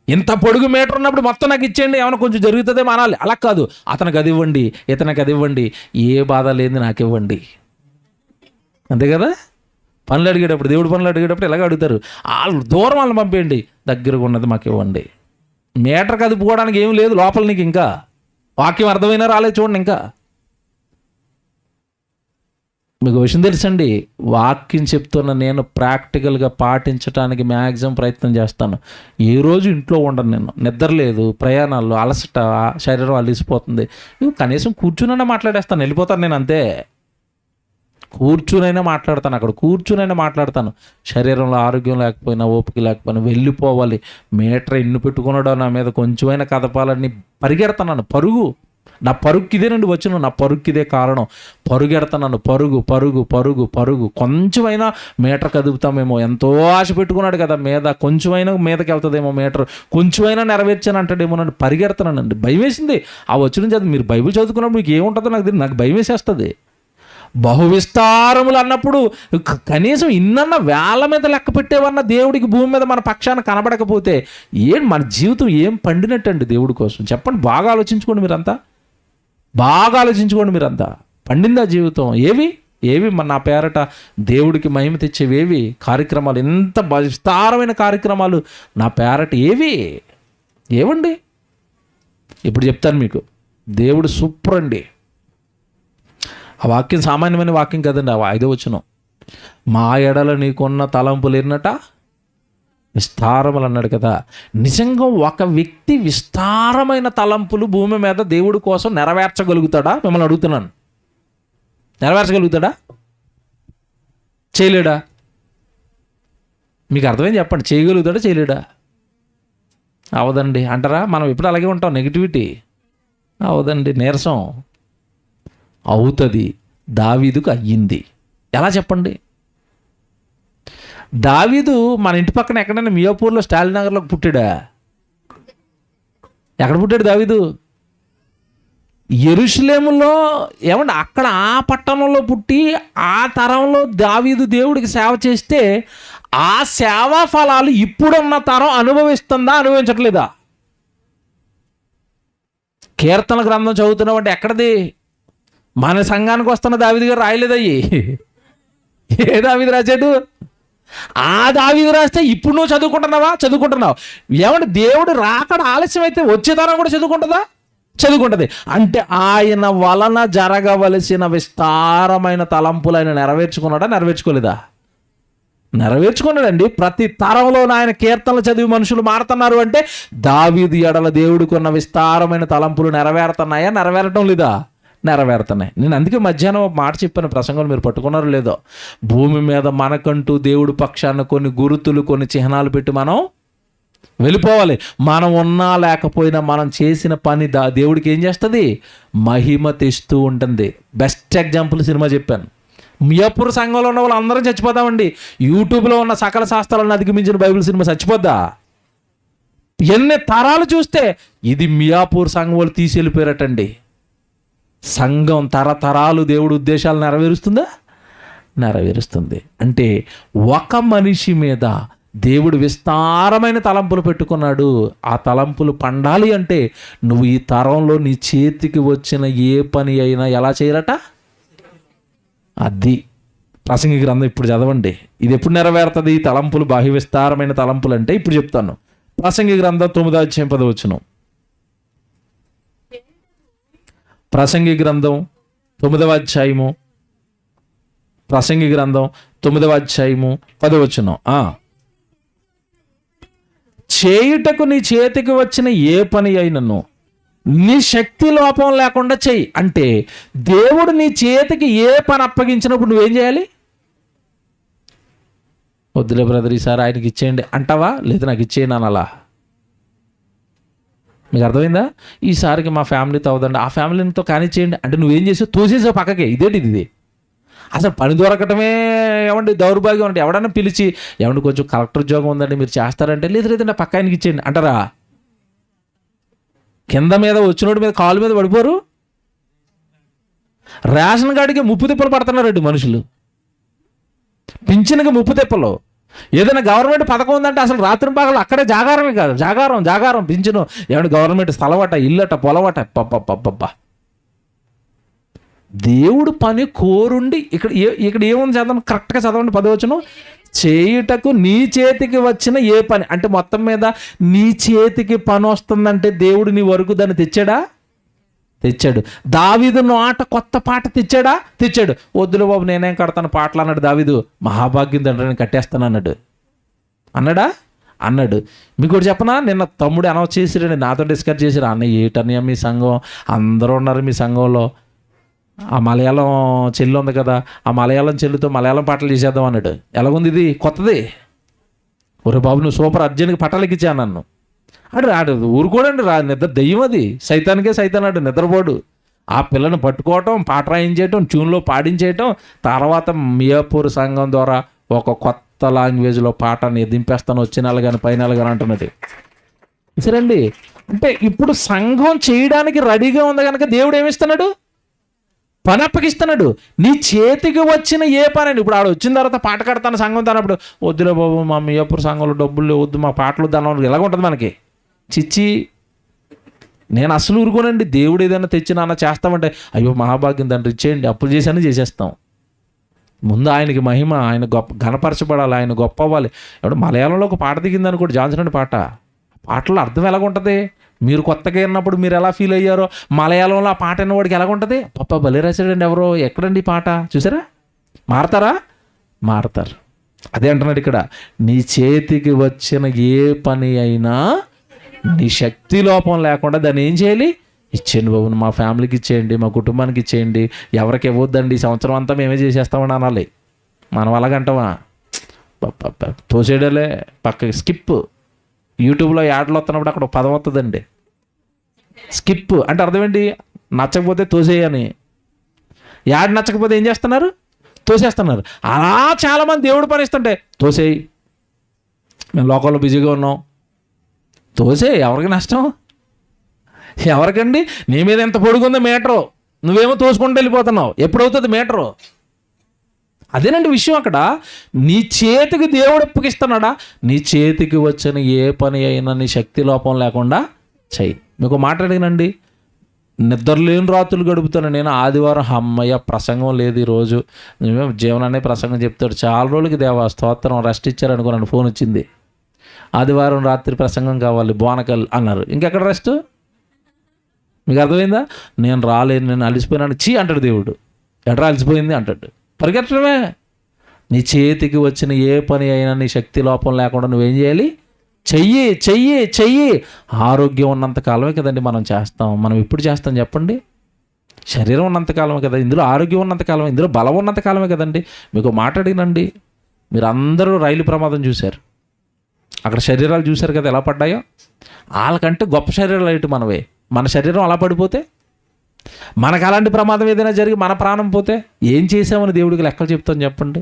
ఇంత పొడుగు మీటర్ ఉన్నప్పుడు మొత్తం నాకు ఇచ్చేయండి, ఏమైనా కొంచెం జరుగుతుందేమో అనాలి. అలా కాదు, అతనికి అది ఇవ్వండి, ఇతనికి అది ఇవ్వండి, ఏ బాధ లేని నాకు ఇవ్వండి. అంతే కదా? పనులు అడిగేటప్పుడు, దేవుడు పనులు అడిగేటప్పుడు ఎలాగ అడుగుతారు? వాళ్ళు దూరం వాళ్ళని పంపేయండి, దగ్గరగా ఉన్నది మాకు ఇవ్వండి. మీటర్ కదుపుకోవడానికి ఏం లేదు లోపల. నీకు ఇంకా వాక్యం అర్థమైనా రాలేదు చూడండి. ఇంకా మీకు విషయం తెలుసండి, వాక్యం చెప్తున్న నేను ప్రాక్టికల్గా పాటించడానికి మ్యాక్సిమం ప్రయత్నం చేస్తాను. ఏ రోజు ఇంట్లో ఉండను నేను. నిద్ర లేదు, ప్రయాణాల్లో అలసట, శరీరం అలిసిపోతుంది. కనీసం కూర్చునైనా మాట్లాడేస్తాను, వెళ్ళిపోతాను నేను అంతే. కూర్చునైనా మాట్లాడతాను, అక్కడ కూర్చునైనా మాట్లాడతాను. శరీరంలో ఆరోగ్యం లేకపోయినా, ఓపిక లేకపోయినా వెళ్ళిపోవాలి. మీటర్ ఎన్ను పెట్టుకున్నాడో నా మీద కొంచెమైనా కదపాలని పరిగెడతాను. పరుగు, నా పరుగుకిదేనండి వచ్చిన, నా పరుగుకిదే కారణం. పరుగెడతాను, పరుగు. కొంచెమైనా మీటర్ కదుపుతామేమో, ఎంతో ఆశ పెట్టుకున్నాడు కదా మీద, కొంచెమైనా మీదకి వెళ్తుందేమో మీటర్, కొంచెమైనా నెరవేర్చాను అంటాడేమో నన్ను పరిగెడతానండి. భయం వేసింది ఆ వచ్చిన చదువు. మీరు బైబిల్ చదువుకున్నప్పుడు మీకు ఏముంటుందో నాకు భయం వేసేస్తుంది. బహువిస్తారములు అన్నప్పుడు కనీసం ఇన్నన్న వేల మీద లెక్క పెట్టేవన్న దేవుడికి భూమి మీద మన పక్షాన కనబడకపోతే మన జీవితం ఏం పండినట్టండి దేవుడి కోసం? చెప్పండి, బాగా ఆలోచించుకోండి మీరంతా. పండిందా జీవితం? ఏవి నా పేరట దేవుడికి మహిమ తెచ్చేవేవి కార్యక్రమాలు? ఎంత విస్తారమైన కార్యక్రమాలు నా పేరట ఏవండి? ఇప్పుడు చెప్తాను మీకు. దేవుడు సూపర్ అండి. ఆ వాక్యం సామాన్యమైన వాక్యం కదండి. ఆ 5వ వచనం, మా ఎడల నీకున్న తలంపులు ఎన్నట విస్తారములు అన్నాడు కదా. నిజంగా ఒక వ్యక్తి విస్తారమైన తలంపులు భూమి మీద దేవుడి కోసం నెరవేర్చగలుగుతాడా? మిమ్మల్ని అడుగుతున్నాను. నెరవేర్చగలుగుతాడా? చేయలేడా? మీకు అర్థమైంది చెప్పండి. చేయగలుగుతాడా? చేయలేడా? అవదండి అంటారా? మనం ఎప్పుడు అలాగే ఉంటాం. నెగిటివిటీ అవదండి, నీరసం అవుతుంది. దావీదుకు అయ్యింది. ఎలా చెప్పండి? దావీదు మన ఇంటి పక్కన ఎక్కడైనా మియాపూర్లో స్టాలిన్ నగర్లో పుట్టాడా? ఎక్కడ పుట్టాడు దావీదు? యెరూషలేములో. ఏమంటే అక్కడ ఆ పట్టణంలో పుట్టి ఆ తరంలో దావీదు దేవుడికి సేవ చేస్తే ఆ సేవా ఫలాలు ఇప్పుడున్న తరం అనుభవిస్తుందా, అనుభవించట్లేదా? కీర్తన గ్రంథం చదువుతున్నావు అంటే ఎక్కడది? మన సంఘానికి వస్తున్న దావీదు గారు రాయలేదయ్యి. ఏ దావీదు రాశాడు? ఆ దావీదు రాస్తే ఇప్పుడు నువ్వు చదువుకుంటున్నావు. ఏమంటే దేవుడు రాకడ ఆలస్యం అయితే వచ్చే తరం కూడా చదువుకుంటుంది. అంటే ఆయన వలన జరగవలసిన విస్తారమైన తలంపులు ఆయన నెరవేర్చుకోలేదా? నెరవేర్చుకున్నాడండి. ప్రతి తరంలో ఆయన కీర్తనలు చదివి మనుషులు మారుతున్నారు అంటే దావీదు ఎడల దేవుడికి ఉన్న విస్తారమైన తలంపులు నెరవేరుతున్నాయా? నెరవేరటం లేదా? నెరవేరుతున్నాయి. నేను అందుకే మధ్యాహ్నం మాట చెప్పాను, ప్రసంగం మీరు పట్టుకున్నారో లేదో. భూమి మీద మనకంటూ దేవుడి పక్షాన కొన్ని గుర్తులు, కొన్ని చిహ్నాలు పెట్టి మనం వెళ్ళిపోవాలి. మనం ఉన్నా లేకపోయినా మనం చేసిన పని దేవుడికి ఏం చేస్తుంది? మహిమ తెస్తూ ఉంటుంది. బెస్ట్ ఎగ్జాంపుల్ సినిమా చెప్పాను. మియాపూర్ సంఘంలో ఉన్న వాళ్ళు అందరం చచ్చిపోతామండి. యూట్యూబ్లో ఉన్న సకల శాస్త్రాలను అధిగమించిన బైబిల్ సినిమా చచ్చిపోద్దా? ఎన్ని తరాలు చూస్తే ఇది మియాపూర్ సంఘం వాళ్ళు తీసి వెళ్ళిపోయారటండి. సంఘం తరతరాలు దేవుడు ఉద్దేశాలు నెరవేరుస్తుందా? నెరవేరుస్తుంది. అంటే ఒక మనిషి మీద దేవుడు విస్తారమైన తలంపులు పెట్టుకున్నాడు. ఆ తలంపులు పండాలి అంటే నువ్వు ఈ తరంలో నీ చేతికి వచ్చిన ఏ పని అయినా ఎలా చేయరట? అది ప్రసంగి గ్రంథం ఇప్పుడు చదవండి. ఇది ఎప్పుడు నెరవేరుతుంది? ఈ తలంపులు బాహ్య విస్తారమైన తలంపులు అంటే ఇప్పుడు చెప్తాను. ప్రసంగి గ్రంథం 9వ అధ్యాయం 10వ వచనం. ప్రసంగి గ్రంథం 9వ అధ్యాయము 10వ వచనం. చేయుటకు నీ చేతికి వచ్చిన ఏ పని అయినను నీ శక్తి లోపం లేకుండా చెయ్యి. అంటే దేవుడు నీ చేతికి ఏ పని అప్పగించినప్పుడు నువ్వేం చేయాలి? వద్దులే బ్రదర్ ఈసారి ఆయనకి ఇచ్చేయండి అంటావా? లేదా నాకు ఇచ్చేయండి అనాలా? మీకు అర్థమైందా? ఈసారికి మా ఫ్యామిలీతో అవుదండి, ఆ ఫ్యామిలీతో కానిచ్చేయండి అంటే నువ్వేం చేసావు? తోసేసావు పక్కకే. ఇదేంటి ఇది? అసలు పని దొరకటమే ఏమండి దౌర్భాగ్యం అంటే. ఎవడన్నా పిలిచి ఏమండి కొంచెం కలెక్టర్ ఉద్యోగం ఉందండి మీరు చేస్తారంటే, లేదంటే పక్క ఆయనకి ఇచ్చేయండి అంటారా? కింద మీద వచ్చినోడి మీద కాలు మీద పడిపోరు? రేషన్ కార్డుకి ముప్పు తిప్పలు పడుతున్నారండి మనుషులు. పింఛన్కి ముప్పు తిప్పలు. ఏదైనా గవర్నమెంట్ పథకం ఉందంటే అసలు రాత్రి పగలు అక్కడే జాగారమే కాదు, జాగారం పింఛను. ఏమంటే గవర్నమెంట్ స్థలమట, ఇల్లట, పొలవట. పప్ప దేవుడు పని కోరుండి ఇక్కడ ఏముంది చదవండి, కరెక్ట్గా చదవండి 10వ వచనం. చేయుటకు నీ చేతికి వచ్చిన ఏ పని అంటే మొత్తం మీద నీ చేతికి పని వస్తుందంటే దేవుడు నీ వరకు దాన్ని తెచ్చాడు. దావీదు నోట కొత్త పాట తెచ్చాడు. వద్దులే బాబు నేనేం కడతాను పాటలు అన్నాడు దావీదు. మహాభాగ్యం తండ్రి నేను కట్టేస్తాను అన్నాడు. మీకు కూడా చెప్పనా, నిన్న తమ్ముడు అనౌన్స్ చేసిరండి, నాతో డిస్కస్ చేసిరు. అన్నయ్య ఏటన్నయ్య మీ సంఘం అందరూ ఉన్నారు మీ సంఘంలో, ఆ మలయాళం చెల్లి ఉంది కదా, ఆ మలయాళం చెల్లితో మలయాళం పాటలు చేసేద్దాం అన్నాడు. ఎలాగుంది ఇది? కొత్తది. ఒరే బాబు నువ్వు సూపర్, అర్జెంట్గా పట్టాలకి ఇచ్చాను నన్ను. ఆడు ఊరుకోడండి, నిద్ర దెయ్యం అది. సైతాన్ ఆడు నిద్రపోడు. ఆ పిల్లని పట్టుకోవటం, పాట రాయించేయటం, ట్యూన్లో పాడించేయటం, తర్వాత మియాపూర్ సంఘం ద్వారా ఒక కొత్త లాంగ్వేజ్లో పాటని దింపేస్తాను వచ్చే నెల కానీ పై నెల కానీ అంటున్నది. సరేండి, అంటే ఇప్పుడు సంఘం చేయడానికి రెడీగా ఉంది కనుక దేవుడు ఏమిస్తున్నాడు? పని అప్పగిస్తున్నాడు. నీ చేతికి వచ్చిన ఏ పని అని. ఇప్పుడు ఆడు వచ్చిన తర్వాత పాట కడతాను సంఘం తనప్పుడు, వద్దులే బాబు మా మియాపూర్ సంఘంలో డబ్బులు వద్దు, మా పాటలు దాని ఎలాగ ఉంటుంది మనకి? చిచ్చి, నేను అసలు ఊరుకోనండి. దేవుడు ఏదైనా తెచ్చి నాన్న చేస్తామంటే అయ్యో మహాభాగ్యం తండ్రి ఇచ్చేయండి, అప్పులు చేసేస్తాం. ముందు ఆయనకి మహిమ, ఆయన గొప్ప ఘనపరచబడాలి, ఆయన గొప్ప అవ్వాలి. ఇప్పుడు మలయాళంలో ఒక పాట దిగింది అనుకోండి, జాన్సన్ పాటలో అర్థం ఎలాగుంటుంది? మీరు కొత్తగా విన్నప్పుడు మీరు ఎలా ఫీల్ అయ్యారో మలయాళంలో ఆ పాట విన్నవాడికి ఎలాగుంటుంది? పప్ప భలే రాశాడండి ఎవరో, ఎక్కడండి ఈ పాట చూసారా? మారతారు. అదే అంటున్నాడు ఇక్కడ, నీ చేతికి వచ్చిన ఏ పని అయినా నీ శక్తి లోపం లేకుండా దాన్ని ఏం చేయాలి? ఇచ్చేయండి బాబు, మా ఫ్యామిలీకి ఇచ్చేయండి, మా కుటుంబానికి ఇచ్చేయండి, ఎవరికి ఇవ్వద్దండి, ఈ సంవత్సరం అంతా మేమే చేసేస్తామని అనాలి. మనం అలాగంటామా? తోసేయడలే పక్కకి స్కిప్. యూట్యూబ్లో యాడ్లు వస్తున్నప్పుడు అక్కడ పదం వస్తుందండి, స్కిప్ అంటే అర్థం ఏంటి? నచ్చకపోతే తోసేయని. యాడ్ నచ్చకపోతే ఏం చేస్తున్నారు? తోసేస్తున్నారు. అలా చాలామంది దేవుడు పని ఇస్తుంటే తోసేయి, మేము లోకల్లో బిజీగా ఉన్నాం, తోసేయి. ఎవరికి నష్టం? ఎవరికండి? నీ మీద ఎంత పొడుగుందో మీటరు, నువ్వేమో తోసుకుంటూ వెళ్ళిపోతున్నావు. ఎప్పుడవుతుంది మీటరు? అదేనండి విషయం. అక్కడ నీ చేతికి దేవుడు అప్పగిస్తున్నాడా? నీ చేతికి వచ్చిన ఏ పని అయినా నీ శక్తి లోపం లేకుండా చెయ్యి. మీకు మాట్లాడినండి, నిద్రలేని రాత్రులు గడుపుతాను నేను. ఆదివారం అమ్మయ్య ప్రసంగం లేదు ఈరోజు, నువ్వేమో జీవనాన్ని ప్రసంగం చెప్తాడు. చాలా రోజులకి దేవా స్తోత్రం రెస్ట్ ఇచ్చారనుకున్నాను, ఫోన్ వచ్చింది. ఆదివారం రాత్రి ప్రసంగం కావాలి బోనకల్ అన్నారు. ఇంకెక్కడ రెస్ట్? మీకు అర్థమైందా? నేను రాలేను, నేను అలిసిపోయినాను అంటాడు దేవుడు. ఎట్రా అలిసిపోయింది అంటాడు. పరిగెట్టడమే. నీ చేతికి వచ్చిన ఏ పని అయినా నీ శక్తి లోపం లేకుండా నువ్వేం చేయాలి? చెయ్యి. ఆరోగ్యం ఉన్నంతకాలమే కదండి మనం చేస్తాం. మనం ఎప్పుడు చేస్తాం చెప్పండి? శరీరం ఉన్నంతకాలమే కదా, ఇందులో ఆరోగ్యం ఉన్నంతకాలమే, ఇందులో బలం ఉన్నంతకాలమే కదండి. మీకు మాట్లాడినండి, మీరు అందరూ రైలు ప్రమాదం చూశారు, అక్కడ శరీరాలు చూశారు కదా ఎలా పడ్డాయో. వాళ్ళకంటే గొప్ప శరీరాలు అయితే మనవే. మన శరీరం అలా పడిపోతే మనకు అలాంటి ప్రమాదం ఏదైనా జరిగి మన ప్రాణం పోతే ఏం చేసామని దేవుడికి లెక్కలు చెప్తాం చెప్పండి?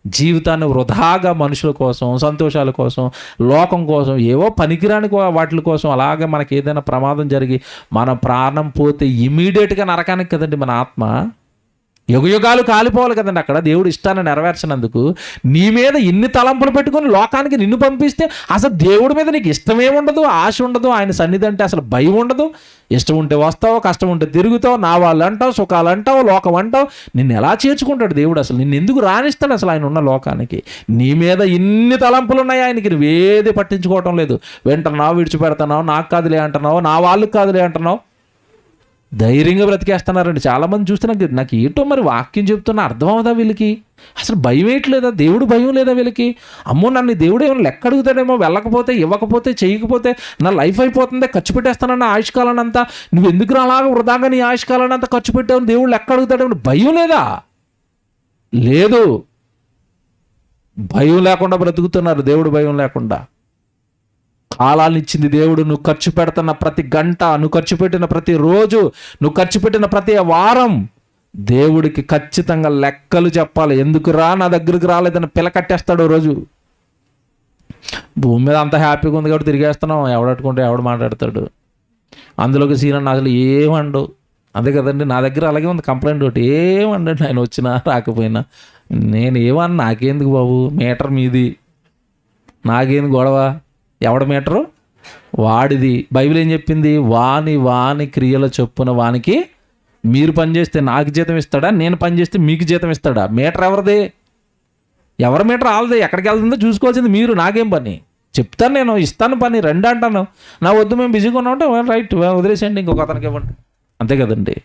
జీవితాన్ని వృధాగా మనుషుల కోసం, సంతోషాల కోసం, లోకం కోసం, ఏవో పనికిరాని వాటి కోసం అలాగే మనకి ఏదైనా ప్రమాదం జరిగి మన ప్రాణం పోతే ఇమీడియట్గా నరకానికి కదండి మన ఆత్మ. యుగయుగాలు కాలిపోవాలి కదండి అక్కడ దేవుడు ఇష్టాన్ని నెరవేర్చినందుకు. నీ మీద ఇన్ని తలంపులు పెట్టుకొని లోకానికి నిన్ను పంపిస్తే అసలు దేవుడి మీద నీకు ఇష్టమే ఉండదు, ఆశ ఉండదు, ఆయన సన్నిధి అంటే అసలు భయం ఉండదు. ఇష్టం ఉంటే వస్తావు, కష్టం ఉంటే తిరుగుతావు, నా వాళ్ళు అంటావు, సుఖాలు అంటావు, లోకం అంటావు. నిన్ను ఎలా చేర్చుకుంటాడు దేవుడు? అసలు నిన్ను ఎందుకు రాణిస్తాడు అసలు ఆయన ఉన్న లోకానికి? నీ మీద ఇన్ని తలంపులు ఉన్నాయి ఆయనకి, నువ్వేది పట్టించుకోవటం లేదు. వింటున్నావు, విడిచిపెడుతున్నావు, నాకు కాదులే అంటున్నావు, నా వాళ్ళకి కాదులే అంటున్నావు. ధైర్యంగా బ్రతికేస్తున్నారండి చాలామంది చూస్తే నాకు ఏంటో మరి వాక్యం చెప్తున్నా అర్థం అవుదా వీళ్ళకి? అసలు భయం వేయట్లేదా? దేవుడు భయం లేదా వీళ్ళకి? అమ్మో నన్ను దేవుడు ఏమైనా లెక్క అడుగుతాడేమో, వెళ్ళకపోతే, ఇవ్వకపోతే, చేయకపోతే నా లైఫ్ అయిపోతుందే, ఖర్చు పెట్టేస్తానన్న ఆయుష్కాలాన్ని అంతా, నువ్వు ఎందుకు అలాగా వృధాగా నీ ఆయుష్కాలాన్ని అంతా ఖర్చు పెట్టావు, దేవుడు లెక్క అడుగుతాడేమో భయం లేదా? లేదు, భయం లేకుండా బ్రతుకుతున్నారు, దేవుడు భయం లేకుండా. కాలాన్ని ఇచ్చింది దేవుడు. నువ్వు ఖర్చు పెడుతున్న ప్రతి గంట, నువ్వు ఖర్చు పెట్టిన ప్రతి రోజు, నువ్వు ఖర్చు పెట్టిన ప్రతి వారం దేవుడికి ఖచ్చితంగా లెక్కలు చెప్పాలి. ఎందుకురా నా దగ్గరికి రాలేదని పిలకట్టేస్తాడు రోజు. భూమి మీద అంత హ్యాపీగా ఉంది కాబట్టి తిరిగేస్తున్నాం, ఎవడట్టుకుంటే ఎవడు మాట్లాడతాడు. అందులోకి సీనన్న అసలు ఏమండు, అదే కదండి నా దగ్గర అలాగే ఉంది కంప్లైంట్ ఒకటి. ఏమండండి ఆయన వచ్చినా రాకపోయినా, నేను ఏమన్నా నాకేందుకు బాబు, మీటర్ మీది, నాకేందుకు గొడవ, ఎవడ మీటరు వాడిది. బైబిల్ ఏం చెప్పింది? వాని క్రియల చొప్పున వానికి మీరు పనిచేస్తే నాకు జీతం ఇస్తాడా, నేను పనిచేస్తే మీకు జీతం ఇస్తాడా? మీటర్ ఎవరిది? ఎవరి మీటర్ వాళ్ళది. ఎక్కడికి వెళ్తుందో చూసుకోవాల్సింది మీరు, నాకేం పని? చెప్తాను నేను, ఇస్తాను పని, రండి అంటాను. నా వద్దు మేము బిజీగా ఉన్నామంటే రైట్ వదిలేసేయండి, ఇంకొక అతనికి ఇవ్వండి, అంతే కదండి.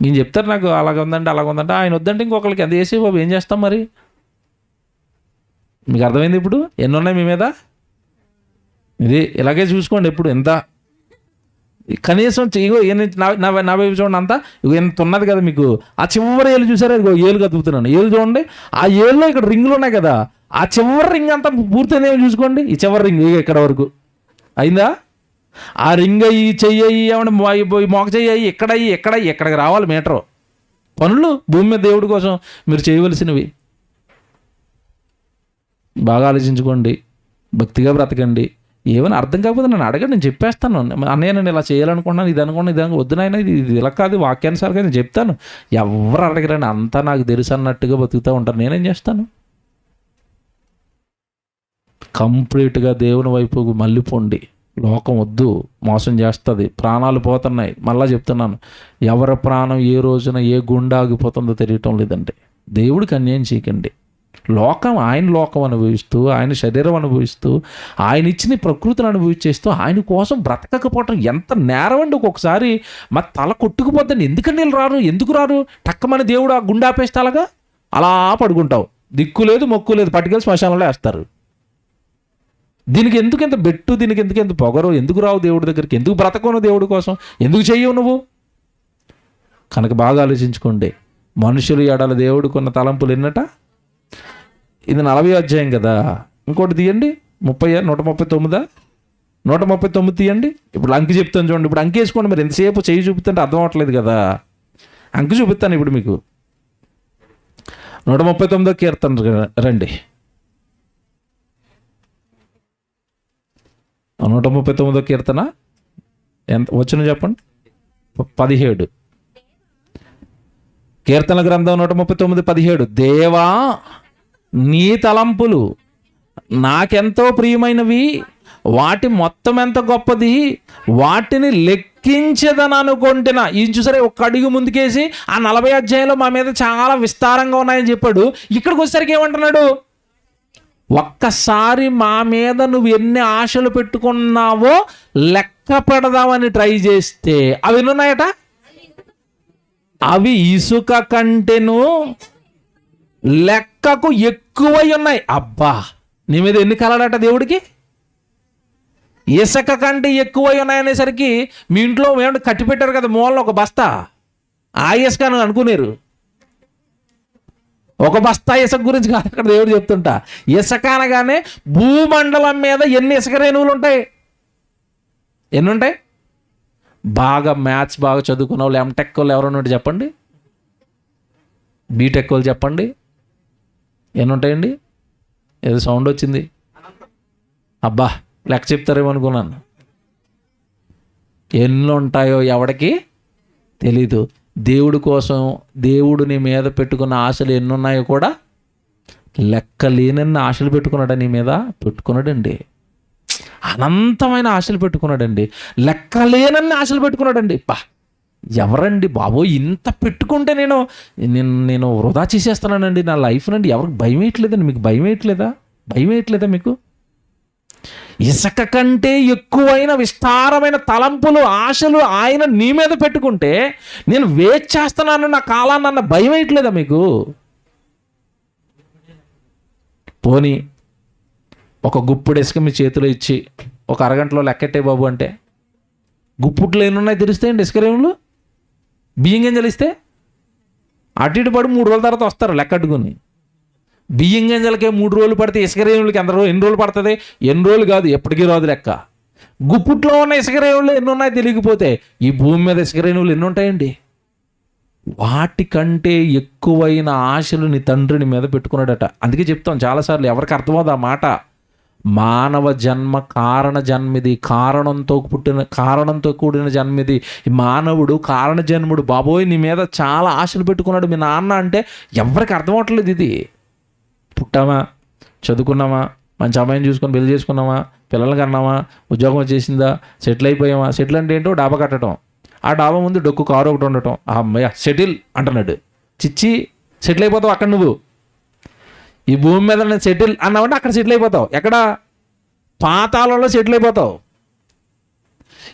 నేను చెప్తారు నాకు అలాగ ఉందంటే అలాగ ఉందంటే, ఆయన వద్దంటే ఇంకొకరికి అది వేసే బాబు ఏం చేస్తాం మరి? మీకు అర్థమైంది ఇప్పుడు ఎన్ని ఉన్నాయి మీ మీద? ఇది ఇలాగే చూసుకోండి ఎప్పుడు. ఎంత కనీసం ఇగో నా వైపు చూడండి, అంతా ఇగో ఎంత ఉన్నది కదా మీకు. ఆ చివరి ఏళ్ళు చూసారా? ఇగో ఏళ్ళు కదుపుతున్నాను, ఏళ్ళు చూడండి. ఆ ఏళ్ళలో ఇక్కడ రింగులు ఉన్నాయి కదా, ఆ చివరి రింగ్ అంతా పూర్తయిందేమో చూసుకోండి. ఈ చివరి రింగ్ ఇక ఇక్కడ వరకు అయిందా? ఆ రింగ్ అయ్యి చెయ్యి ఏమంటే మోక చెయ్యి ఎక్కడికి రావాలి మీటరు. పనులు భూమి మీద దేవుడి కోసం మీరు చేయవలసినవి. బాగా ఆలోచించుకోండి, భక్తిగా బ్రతకండి. ఏమైనా అర్థం కాకపోతే నన్ను అడగండి, నేను చెప్పేస్తాను. అన్నయ్య నేను ఇలా చేయాలనుకున్నాను, ఇది అనుకున్నాను, ఇది వద్దునైనా ఇది ఇలా కాదు, వాక్యానుసారంగా నేను చెప్తాను. ఎవరు అడగరండి, అంతా నాకు తెలుసు అన్నట్టుగా బతుకుతూ ఉంటారు. నేనేం చేస్తాను? కంప్లీట్గా దేవుని వైపు మళ్ళీపోండి. లోకం వద్దు, మోసం చేస్తుంది, ప్రాణాలు పోతున్నాయి. మళ్ళా చెప్తున్నాను, ఎవరి ప్రాణం ఏ రోజున ఏ గుండె ఆగిపోతుందో తెలియటం లేదండి. దేవుడికి అన్యాయం చేయకండి. లోకం ఆయన లోకం అనుభవిస్తూ, ఆయన శరీరం అనుభవిస్తూ, ఆయన ఇచ్చిన ప్రకృతిని అనుభవించేస్తూ ఆయన కోసం బ్రతకకపోవటం ఎంత నేరం అండి. ఒక్కొక్కసారి మా తల కొట్టుకుపోద్దండి. ఎందుకని వీళ్ళు రారు, ఎందుకు రారు? టక్కమని దేవుడు ఆ గుండె ఆపేస్తే అలా పడుకుంటావు, దిక్కు లేదు మొక్కు లేదు, పట్టుకెళ్ళి శ్మశానంలో వేస్తారు. దీనికి ఎందుకు ఎంత బెట్టు, దీనికి ఎందుకు ఎంత పొగరు? ఎందుకు రావు దేవుడి దగ్గరికి? ఎందుకు బ్రతకను దేవుడి కోసం? ఎందుకు చెయ్యవు నువ్వు? కనుక బాగా ఆలోచించుకోండి. మనుషులు ఎడల దేవుడికున్న తలంపులు ఎన్నట? ఇది 40 అధ్యాయం కదా. ఇంకోటి తీయండి, 139 తీయండి. ఇప్పుడు అంకి చెప్తాను చూడండి. ఇప్పుడు అంకి వేసుకోండి. మరి ఎంతసేపు చేయి చూపుతుంటే అర్థం అవ్వట్లేదు కదా. అంకి చూపిస్తాను ఇప్పుడు మీకు. 139 కీర్తన రండి. 139 కీర్తన ఎంత వచ్చిన చెప్పండి? 17. కీర్తన గ్రంథం 139:17. దేవా నీ తలంపులు నాకెంతో ప్రియమైనవి, వాటి మొత్తం ఎంత గొప్పది, వాటిని లెక్కించదని అనుకుంటున్నా. ఇది చూసరే ఒక్క అడుగు ముందుకేసి ఆ 40 అధ్యాయంలో మా మీద చాలా విస్తారంగా ఉన్నాయని చెప్పాడు. ఇక్కడికి వచ్చేసరికి ఏమంటున్నాడు? ఒక్కసారి మా మీద నువ్వు ఎన్ని ఆశలు పెట్టుకున్నావో లెక్క పెడదామని ట్రై చేస్తే అవి ఎన్ని ఉన్నాయట? అవి ఇసుక కంటేను లెక్కకు ఎక్కువై ఉన్నాయి. అబ్బా, నీ మీద ఎన్ని కలడట దేవుడికి? ఇసుక కంటే ఎక్కువై ఉన్నాయనేసరికి మీ ఇంట్లో ఏమంటే కట్టి పెట్టారు కదా మూలలో ఒక బస్తా, ఆ ఇసుక అని అనుకునేరు. ఒక బస్తా ఇసుక గురించి కాదు అక్కడ దేవుడు చెప్తుంటా. ఇసుక అనగానే భూమండలం మీద ఎన్ని ఇసుక రేణువులు ఉంటాయి? ఎన్ని ఉంటాయి? బాగా మ్యాథ్స్ బాగా చదువుకున్న వాళ్ళు ఎంటెక్ వాళ్ళు ఎవరైనా ఉంటే చెప్పండి, బీటెక్ వాళ్ళు చెప్పండి, ఎన్ని ఉంటాయండి? ఏదో సౌండ్ వచ్చింది, అబ్బా లెక్క చెప్తారేమో అనుకున్నాను. ఎన్ని ఉంటాయో ఎవడికి తెలీదు. దేవుడి కోసం దేవుడు నీ మీద పెట్టుకున్న ఆశలు ఎన్ని ఉన్నాయో కూడా లెక్క లేనన్ని ఆశలు పెట్టుకున్నాడు, నీ మీద పెట్టుకున్నాడండి. అనంతమైన ఆశలు పెట్టుకున్నాడండి, లెక్క లేనన్ని ఆశలు పెట్టుకున్నాడండి. ఎవరండి బాబో ఇంత పెట్టుకుంటే నేను వృధా చేసేస్తున్నానండి నా లైఫ్ నుండి? ఎవరికి భయం వేయట్లేదండి? మీకు భయం వేయట్లేదా మీకు? ఇసుక కంటే ఎక్కువైన విస్తారమైన తలంపులు, ఆశలు ఆయన నీ మీద పెట్టుకుంటే నేను వేస్ట్ చేస్తున్నాను నా కాలాన్ని అన్న భయం వేయట్లేదా మీకు? పోనీ ఒక గుప్పుడు ఇసుక మీ చేతిలో ఇచ్చి ఒక అరగంటలో లెక్కెట్టే బాబు అంటే, గుప్పుట్లో ఎన్నున్నాయి తెలుస్తాయండి ఇసుక రేవులు? బియ్యం గింజలు ఇస్తే అటు ఇటు పడి 3 రోజుల తర్వాత వస్తారు లెక్కట్టుకుని. బియ్యం గింజలకే 3 రోజులు పడితే ఇసుక రేవులకి ఎన్ని రోజులు పడుతుంది? ఎన్ని రోజులు కాదు, ఎప్పటికీ రాదు లెక్క. గుప్పుట్లో ఉన్న ఇసుక రేవులు ఎన్ని ఉన్నాయో తెలియకపోతే ఈ భూమి మీద ఇసుక రేవులు ఎన్ని ఉంటాయండి? వాటికంటే ఎక్కువైన ఆశలు నీ తండ్రిని మీద పెట్టుకున్నాడట. అందుకే చెప్తాం చాలాసార్లు, ఎవరికి అర్థమవుతుంది ఆ మాట. మానవ జన్మ కారణ జన్మిది, కారణంతో కూడిన జన్మిది. ఈ మానవుడు కారణ జన్ముడు. బాబోయ్ నీ మీద చాలా ఆశలు పెట్టుకున్నాడు మీ నాన్న అంటే ఎవరికి అర్థం అవ్వట్లేదు. ఇది పుట్టామా, చదువుకున్నామా, మంచి అమ్మాయిని చూసుకొని పెళ్లి చేసుకున్నామా, పిల్లలు కన్నామా, ఉద్యోగం వచ్చేసిందా, సెటిల్ అయిపోయామా. సెటిల్ అంటే ఏంటో డాబా కట్టడం, ఆ డాబా ముందు డొక్కు కారు ఒకటి ఉండటం, అమ్మయ్య సెటిల్ అంటున్నాడు. చిచ్చి సెటిల్ అయిపోతావు అక్కడ. నువ్వు ఈ భూమి మీద నేను సెటిల్ అన్నావంటే అక్కడ సెటిల్ అయిపోతావు. ఎక్కడ? పాతాళంలో సెటిల్ అయిపోతావు.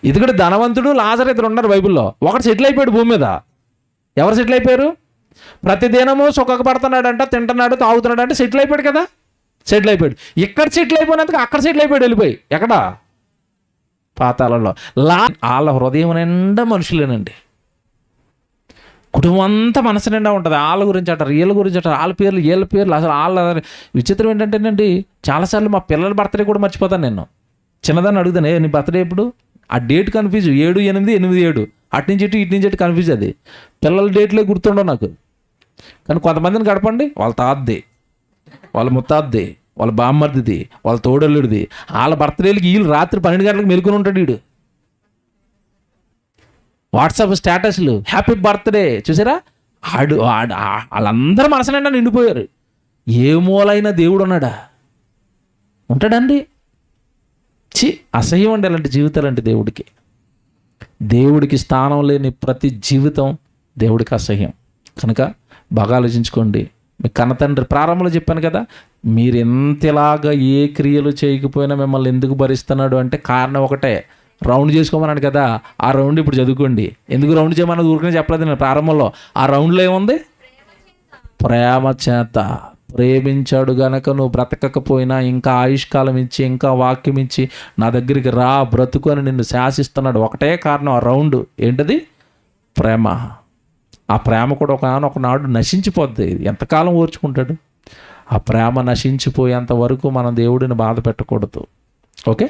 ఇది కూడా ధనవంతుడు లాజరు ఇద్దరు ఉన్నారు బైబిల్లో. ఒకటి సెటిల్ అయిపోయాడు భూమి మీద. ఎవరు సెటిల్ అయిపోయారు? ప్రతిదినము సుఖపడుతున్నాడంట, తింటున్నాడు, తాగుతున్నాడు అంటే సెటిల్ అయిపోయాడు కదా. సెటిల్ అయిపోయాడు. ఇక్కడ సెటిల్ అయిపోయినందుకు అక్కడ సెటిల్ అయిపోయాడు వెళ్ళిపోయి. ఎక్కడ? పాతాళంలో. వాళ్ళ హృదయం నిండా మనుషులేనండి. కుటుంబం అంతా మనసు నిండా ఉంటుంది. వాళ్ళ గురించి అంటారు, వీళ్ళ గురించి అంటారు, వాళ్ళ పేర్లు వీళ్ళ పేర్లు. అసలు వాళ్ళ విచిత్రం ఏంటంటేనండి, చాలాసార్లు మా పిల్లల బర్త్డే కూడా మర్చిపోతాను నేను. చిన్నదాన్ని అడుగుతాను, నీ బర్త్డే ఎప్పుడు? ఆ డేట్ కన్ఫ్యూజ్. 7, 8, 8, 7 అటు నుంచి ఇటు కన్ఫ్యూజ్. అది పిల్లల డేట్లే గుర్తుండవు నాకు. కానీ కొంతమందిని గడపండి, వాళ్ళ తాతది, వాళ్ళ ముత్తాతది, వాళ్ళ బామ్మర్దిది, వాళ్ళ తోడల్లుడిది, వాళ్ళ బర్త్డేలకి వీళ్ళు రాత్రి 12 గంటలకు మెలుకుని ఉంటాడు వీడు. వాట్సాప్ స్టేటస్లు హ్యాపీ బర్త్డే చూసారా? వాళ్ళందరూ మనసునైనా నిండిపోయారు. ఏ మూలైనా దేవుడు ఉన్నాడా? ఉంటాడండి? అసహ్యం అండి అలాంటి జీవితాలు. అంటే దేవుడికి స్థానం లేని ప్రతి జీవితం దేవుడికి అసహ్యం. కనుక బాగా ఆలోచించుకోండి. మీ కన్నతండ్రి ప్రారంభంలో చెప్పాను కదా, మీరు ఎంతలాగా ఏ క్రియలు చేయకపోయినా మిమ్మల్ని ఎందుకు భరిస్తున్నాడు అంటే కారణం ఒకటే, రౌండ్ చేసుకోమన్నాడు కదా. ఆ రౌండ్ ఇప్పుడు చదువుకోండి. ఎందుకు రౌండ్ చేయమన్నది ఊరికనే చెప్పలేదు నేను ప్రారంభంలో. ఆ రౌండ్లో ఏముంది? ప్రేమ చేత ప్రేమించాడు గనక నువ్వు బ్రతకకపోయినా ఇంకా ఆయుష్కాలం ఇచ్చి, ఇంకా వాక్యం ఇచ్చి నా దగ్గరికి రా, బ్రతుకు అని నిన్ను శాసిస్తున్నాడు. ఒకటే కారణం, ఆ రౌండ్ ఏంటది? ప్రేమ. ఆ ప్రేమ కూడా ఒకనాడు నశించిపోద్ది. ఎంతకాలం ఓర్చుకుంటాడు? ఆ ప్రేమ నశించిపోయేంత వరకు మనం దేవుడిని బాధ పెట్టకూడదు. ఓకే.